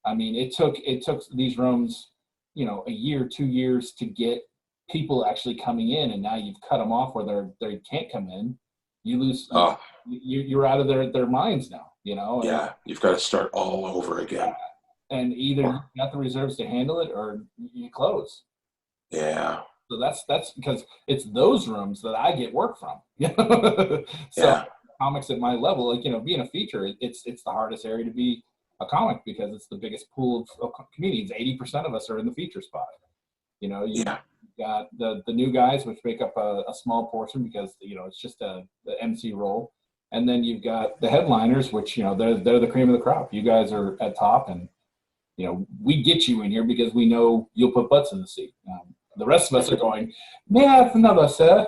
I mean, it took these rooms, a year, 2 years to get people actually coming in, and now you've cut them off where they can't come in. You lose, you're out of their minds now, Yeah, you've got to start all over again. And either you got the reserves to handle it or you close. Yeah. So that's because it's those rooms that I get work from. So comics at my level, being a feature, it's the hardest area to be a comic because it's the biggest pool of comedians. 80% of us are in the feature spot. You got the new guys, which make up a small portion because it's just the MC role, and then you've got the headliners, which they're the cream of the crop. You guys are at top, and we get you in here because we know you'll put butts in the seat. The rest of us are going, yeah, it's another sir.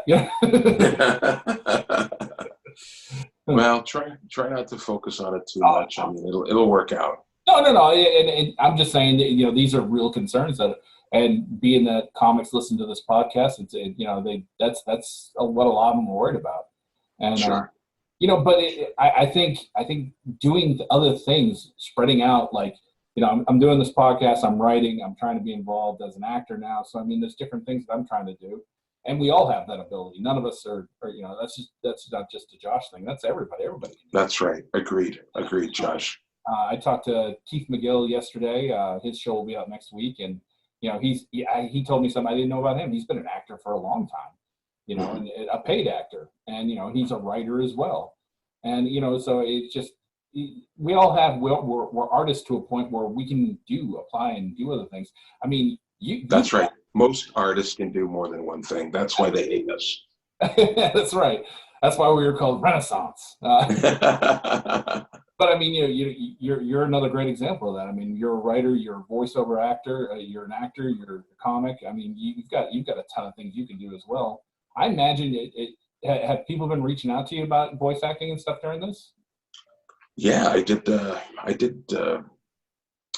Well, try not to focus on it too much. I mean, it'll work out. No. And I'm just saying that, these are real concerns and being that comics listen to this podcast, that's what a lot of them are worried about. And, sure. But I think doing other things, spreading out, like, I'm doing this podcast, I'm writing, I'm trying to be involved as an actor now. So, I mean, there's different things that I'm trying to do. And we all have that ability. None of us are that's not just a Josh thing. That's everybody. Everybody can do that. That's right. Agreed, Josh. I talked to Keith McGill yesterday. His show will be out next week. And, he told me something I didn't know about him. He's been an actor for a long time, and a paid actor. And, he's a writer as well. And, so it's just, we're artists to a point where we can apply and do other things. I mean, that's right. Most artists can do more than one thing. That's why they hate us. That's right. That's why we were called Renaissance. But I mean, you're another great example of that. I mean, you're a writer, you're a voiceover actor, you're an actor, you're a comic. I mean, you've got a ton of things you can do as well. I imagine have people been reaching out to you about voice acting and stuff during this? Yeah, I did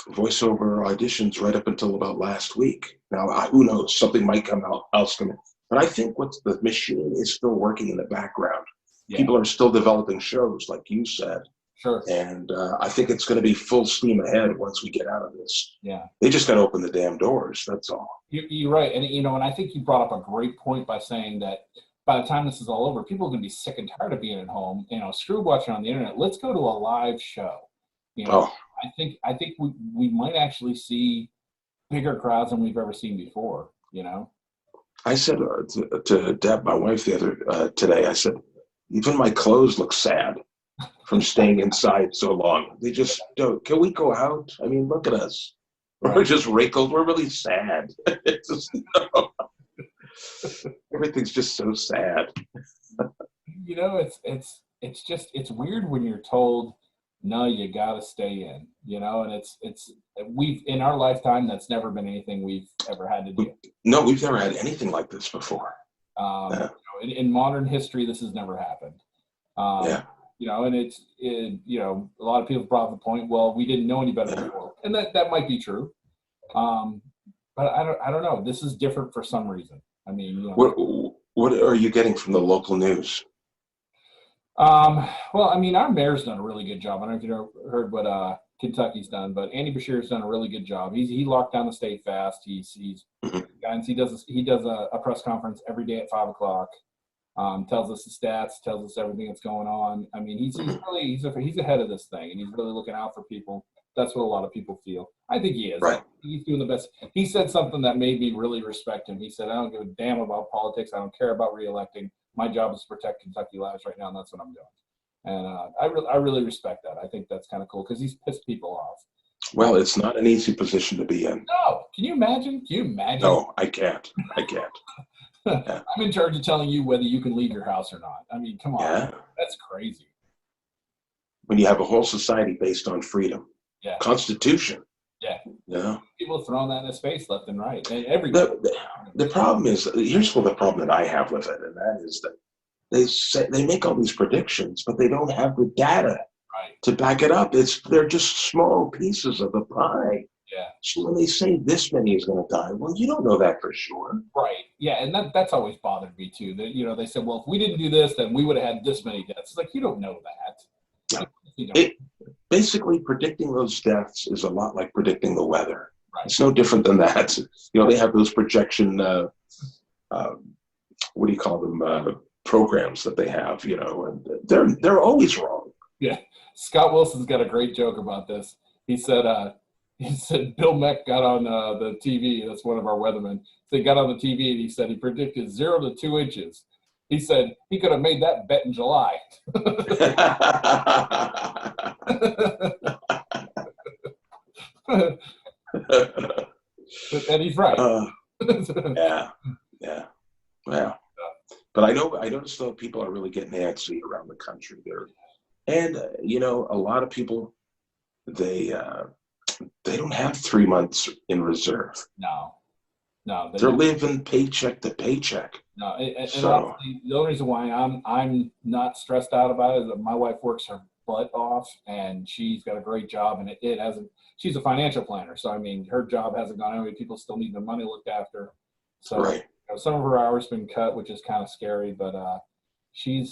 voiceover auditions right up until about last week. Now, who knows? Something might come else. But I think the machine is still working in the background. Yeah. People are still developing shows, like you said. Sure. And I think it's going to be full steam ahead once we get out of this. Yeah. They just got to open the damn doors. That's all. You're right. And, and I think you brought up a great point by saying that by the time this is all over, people are going to be sick and tired of being at home, screw watching on the internet. Let's go to a live show. I think we might actually see bigger crowds than we've ever seen before, I said to Deb, my wife, the other today, I said, even my clothes look sad from staying inside so long. They just don't. Can we go out? I mean, look at us. We're just wrinkled. We're really sad. It's just, everything's just so sad. It's weird when you're told, no, you gotta stay in, and we've in our lifetime, that's never been anything we've ever had to do. No, we've never had anything like this before. In modern history, this has never happened. And a lot of people brought up the point, well, we didn't know any better before, and that might be true. But I don't know. This is different for some reason. I mean, what are you getting from the local news? Well, I mean, our mayor's done a really good job. I don't know if you heard what Kentucky's done, but Andy Beshear's done a really good job. He locked down the state fast. He's guidance. He does a press conference every day at 5:00. Tells us the stats, tells us everything that's going on. I mean, he's ahead of this thing, and he's really looking out for people. That's what a lot of people feel. I think he is. Right. He's doing the best. He said something that made me really respect him. He said, I don't give a damn about politics. I don't care about reelecting. My job is to protect Kentucky lives right now, and that's what I'm doing. And I really respect that. I think that's kind of cool because he's pissed people off. Well, it's not an easy position to be in. No. Can you imagine? No, I can't. I'm in charge of telling you whether you can leave your house or not. I mean, come on. Yeah. That's crazy. When you have a whole society based on freedom. Yeah. Constitution. Yeah. People throwing that in his face left and right. And the problem is, here's the problem that I have with it, and that is that they make all these predictions, but they don't have the data to back it up. They're just small pieces of the pie. Yeah. So when they say this many is going to die, well, you don't know that for sure. Right. Yeah, and that's always bothered me too. That they said, well, if we didn't do this, then we would have had this many deaths. It's like, you don't know that. Basically, predicting those deaths is a lot like predicting the weather. Right. It's no different than that. They have those projection, what do you call them, programs that they have, and they're always wrong. Yeah. Scott Wilson's got a great joke about this. He said Bill Meck got on the TV. That's one of our weathermen. So he got on the TV and he said he predicted 0 to 2 inches. He said he could have made that bet in July. And he's right. Yeah. But I noticed though people are really getting antsy around the country there, and a lot of people they don't have 3 months in reserve. No, they're living paycheck to paycheck. No, and honestly, the only reason why I'm not stressed out about it is that my wife works her butt off, and she's got a great job, and it hasn't. She's a financial planner, so I mean, her job hasn't gone anywhere. People still need their money looked after. So some of her hours been cut, which is kind of scary, but she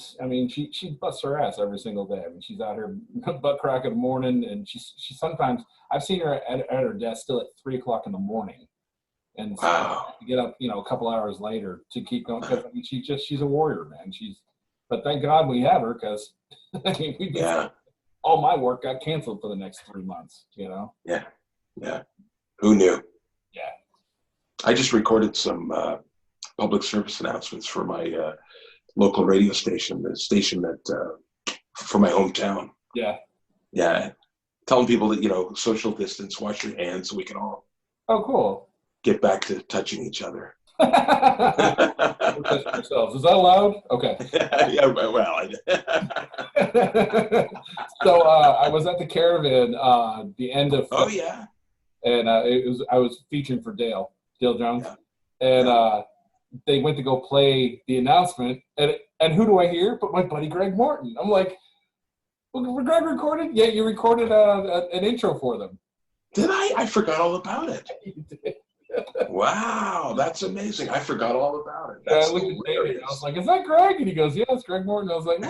busts her ass every single day. I mean, she's out here butt crack in the morning, and she sometimes I've seen her at her desk still at 3:00 in the morning. And so to get up, a couple hours later to keep going. Because she's a warrior, man. But thank God we have her, because all my work got canceled for the next 3 months. Yeah. Who knew? Yeah. I just recorded some public service announcements for my local radio station, the station that for my hometown. Yeah. Telling people that social distance, wash your hands, so we can all. Oh, cool. Get back to touching each other. We're touching ourselves. Is that allowed? Okay. Yeah, well. So I was at the Caravan the end of. Oh yeah. And I was featuring for Dale Jones, and they went to go play the announcement, and who do I hear? But my buddy Greg Morton. I'm like, well, Greg recorded? Yeah, you recorded an intro for them. Did I? I forgot all about it. You did. Wow, that's amazing. I forgot all about it. I looked at David, and I was like, is that Greg? And he goes, yeah, it's Greg Morton. I was like,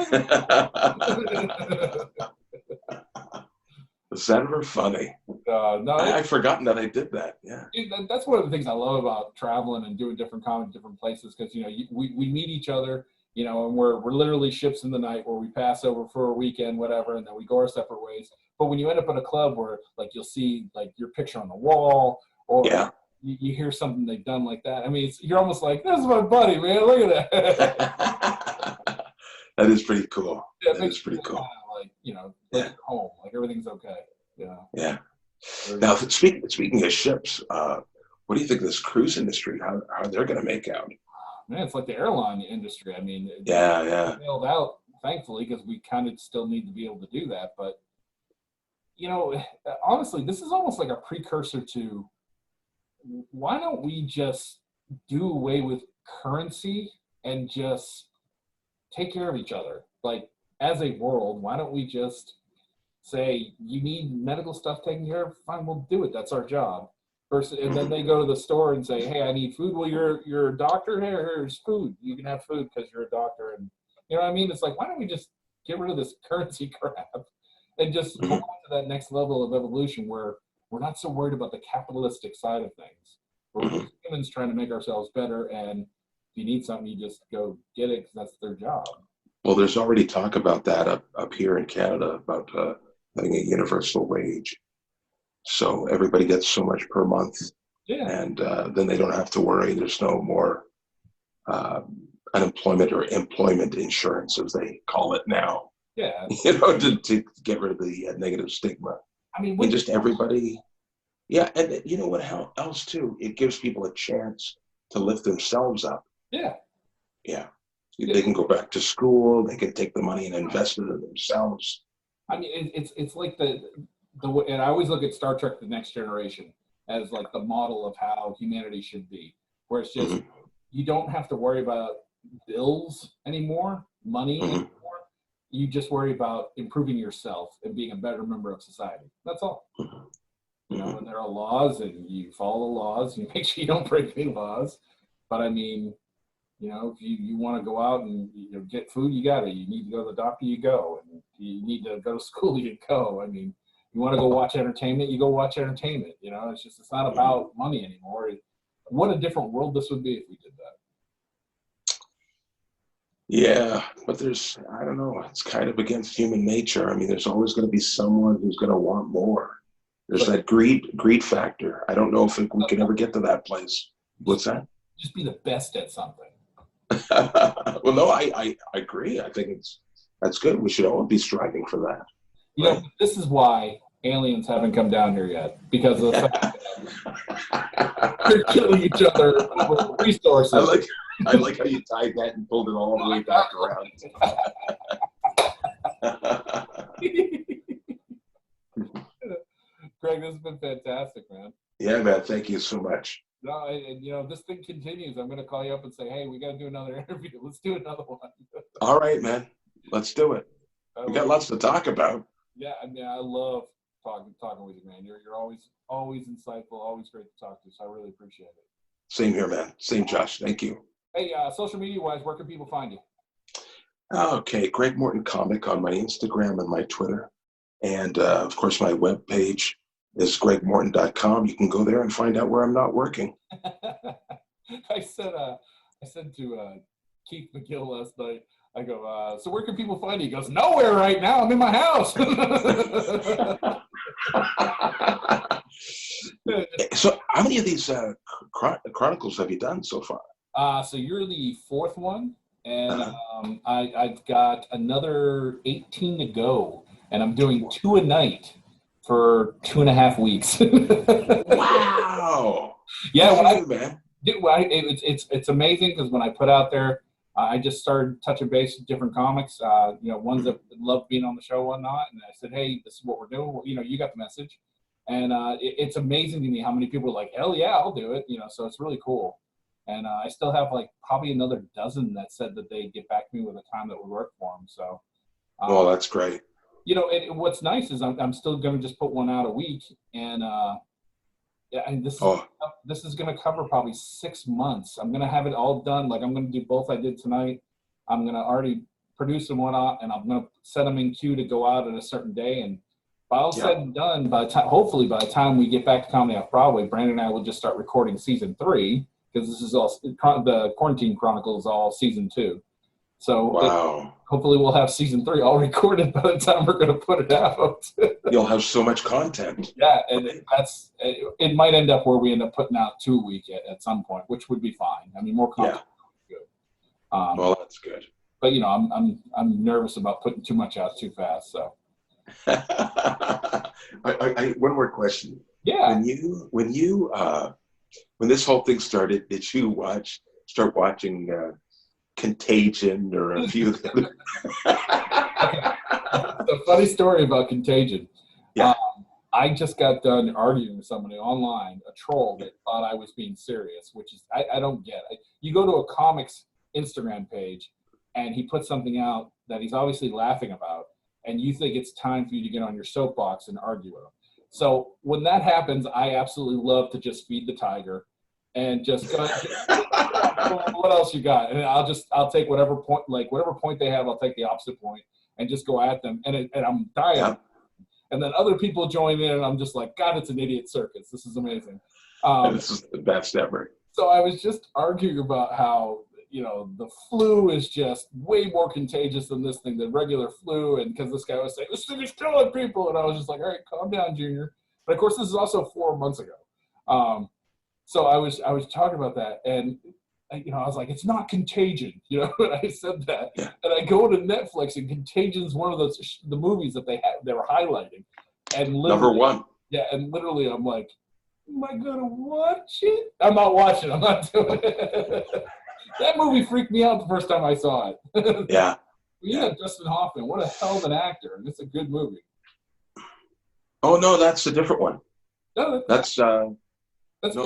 Is that ever funny? No, I've forgotten that I did that. Yeah. That's one of the things I love about traveling and doing different comedy, different places, because we meet each other, and we're literally ships in the night where we pass over for a weekend, whatever, and then we go our separate ways. But when you end up at a club where like you'll see like your picture on the wall, or Yeah. you hear something they've done like that. I mean, you're almost like, this is my buddy, man. Look at that. That is pretty cool. Yeah, that is pretty cool. Like like at home, like everything's okay. Yeah. Now, speaking of ships, what do you think of this cruise industry? How they're going to make out? Man, it's like the airline industry. I mean, Yeah. bailed out, thankfully, because we kind of still need to be able to do that. But honestly, this is almost like a precursor to why don't we just do away with currency and just take care of each other? Like, as a world, why don't we just say, you need medical stuff taken care of? Fine, we'll do it. That's our job. And then they go to the store and say, hey, I need food. Well, you're a doctor. Here's food. You can have food because you're a doctor. And you know what I mean? It's like, why don't we just get rid of this currency crap and just go on to that next level of evolution where we're not so worried about the capitalistic side of things. We're humans trying to make ourselves better, and if you need something, you just go get it because that's their job. Well, there's already talk about that up here in Canada about having a universal wage, so everybody gets so much per month, and then they don't have to worry. There's no more unemployment or employment insurance, as they call it now. Yeah, to get rid of the negative stigma. I mean, just everybody. Yeah, and you know what else too? It gives people a chance to lift themselves up. Yeah. They can go back to school. They can take the money and invest it in themselves. I mean, it's like and I always look at Star Trek: The Next Generation as like the model of how humanity should be, where it's just you don't have to worry about bills anymore, money anymore. You just worry about improving yourself and being a better member of society. That's all. And there are laws, and you follow the laws. You make sure you don't break any laws. But I mean, if you want to go out and get food, you got it. You need to go to the doctor, you go. And you need to go to school, you go. I mean, you want to go watch entertainment, you go watch entertainment. It's not about money anymore. What a different world this would be if we did that. Yeah, but I don't know, it's kind of against human nature. I mean, there's always going to be someone who's going to want more. There's that greed factor. I don't know if we can ever get to that place. What's that? Just be the best at something. Well, no, I agree. I think that's good. We should all be striving for that. Right? This is why aliens haven't come down here yet, because of the fact that they're killing each other with resources. I like how you tied that and pulled it all the way back around. Greg, this has been fantastic, man. Yeah, man. Thank you so much. No, and this thing continues. I'm going to call you up and say, hey, we got to do another interview. Let's do another one. All right, man. Let's do it. We got lots to talk about. Yeah, I mean, I love talking with you, man. You're always insightful, always great to talk to. So I really appreciate it. Same here, man. Same, Josh. Thank you. Hey, social media wise, where can people find you? Okay, Greg Morton Comic on my Instagram and my Twitter, and of course my webpage is gregmorton.com. You can go there and find out where I'm not working. I said to Keith McGill last night, I go, so where can people find you? He goes, nowhere right now. I'm in my house. So how many of these Chronicles have you done so far? So you're the fourth one, and I've got another 18 to go, and I'm doing 2 a night for 2.5 weeks. Wow. Yeah, man. It's amazing because when I put out there, I just started touching base with different comics, ones that love being on the show and whatnot. And I said, hey, this is what we're doing. Well, you got the message. And it's amazing to me how many people are like, hell yeah, I'll do it. So it's really cool. And I still have like probably another dozen that said that they'd get back to me with a time that would work for them. So, well, that's great. What's nice is I'm still going to just put one out a week. And this is going to cover probably 6 months. I'm going to have it all done. Like I'm going to do both I did tonight. I'm going to already produce them one out, and I'm going to set them in queue to go out at a certain day. And By all said and done, hopefully by the time we get back to Comedy Off Broadway, Brandon and I will just start recording season 3, because this is all the Quarantine Chronicles, all season 2. So hopefully we'll have season 3 all recorded by the time we're going to put it out. You'll have so much content. Yeah, and it might end up where we end up putting out 2 a week at some point, which would be fine. I mean, more content would be good. Well, that's good. But I'm nervous about putting too much out too fast. So. One more question. Yeah. When this whole thing started, did you start watching Contagion or a few of the other? A funny story about Contagion. Yeah. I just got done arguing with somebody online, a troll that thought I was being serious, which is I don't get. You go to a comics Instagram page, and he puts something out that he's obviously laughing about, and you think it's time for you to get on your soapbox and argue with him. So when that happens, I absolutely love to just feed the tiger and just go, what else you got? And I'll take whatever point they have, I'll take the opposite point and just go at them. And I'm dying. Yeah. And then other people join in, and I'm just like, God, it's an idiot circus. This is amazing. This is the best ever. So I was just arguing about how, the flu is just way more contagious than this thing, the regular flu. And because this guy was saying, this thing is killing people. And I was just like, all right, calm down, Junior. But of course, this is also 4 months ago. So I was talking about that. And, I was like, it's not Contagion. And I said that. Yeah. And I go to Netflix, and Contagion's one of the movies that they were highlighting. And Number 1. Yeah. And literally, I'm like, am I going to watch it? I'm not watching. I'm not doing it. That movie freaked me out the first time I saw it. Yeah. Dustin Hoffman. What a hell of an actor. And it's a good movie. Oh, no, that's a different one. No, that's Outbreak. That's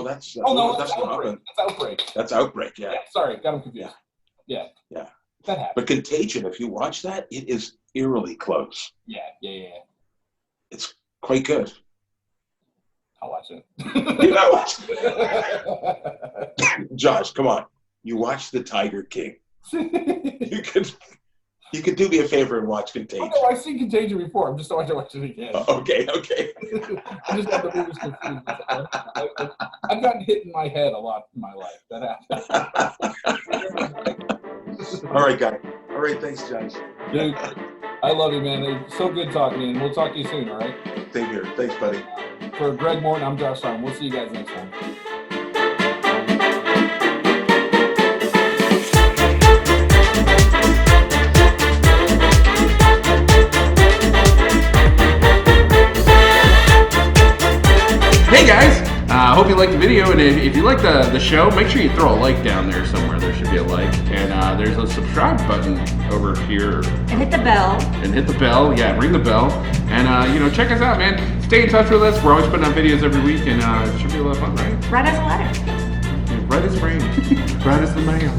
Outbreak. That's Outbreak, yeah. Sorry, got him confused. Yeah. Yeah. That happened. But Contagion, if you watch that, it is eerily close. Yeah. It's quite good. I'll watch it. You know what? Josh, come on. You watch The Tiger King. You could do me a favor and watch Contagion. Oh, no, I've seen Contagion before. I'm just trying to watch it again. Okay. I just got the movies confused. I've gotten hit in my head a lot in my life. That happens. All right, guys. All right, thanks, Josh. Dude, I love you, man. It's so good talking to you, and we'll talk to you soon, all right? Same here. Thanks, buddy. For Greg Morton, I'm Josh Sardam. We'll see you guys next time. Hey guys, I hope you liked the video, and if you like the show, make sure you throw a like down there somewhere. There should be a like, and there's a subscribe button over here. And hit the bell. Yeah, ring the bell, and check us out, man. Stay in touch with us. We're always putting out videos every week, and it should be a lot of fun, right? Write us a letter. Right as rain, right as the mail.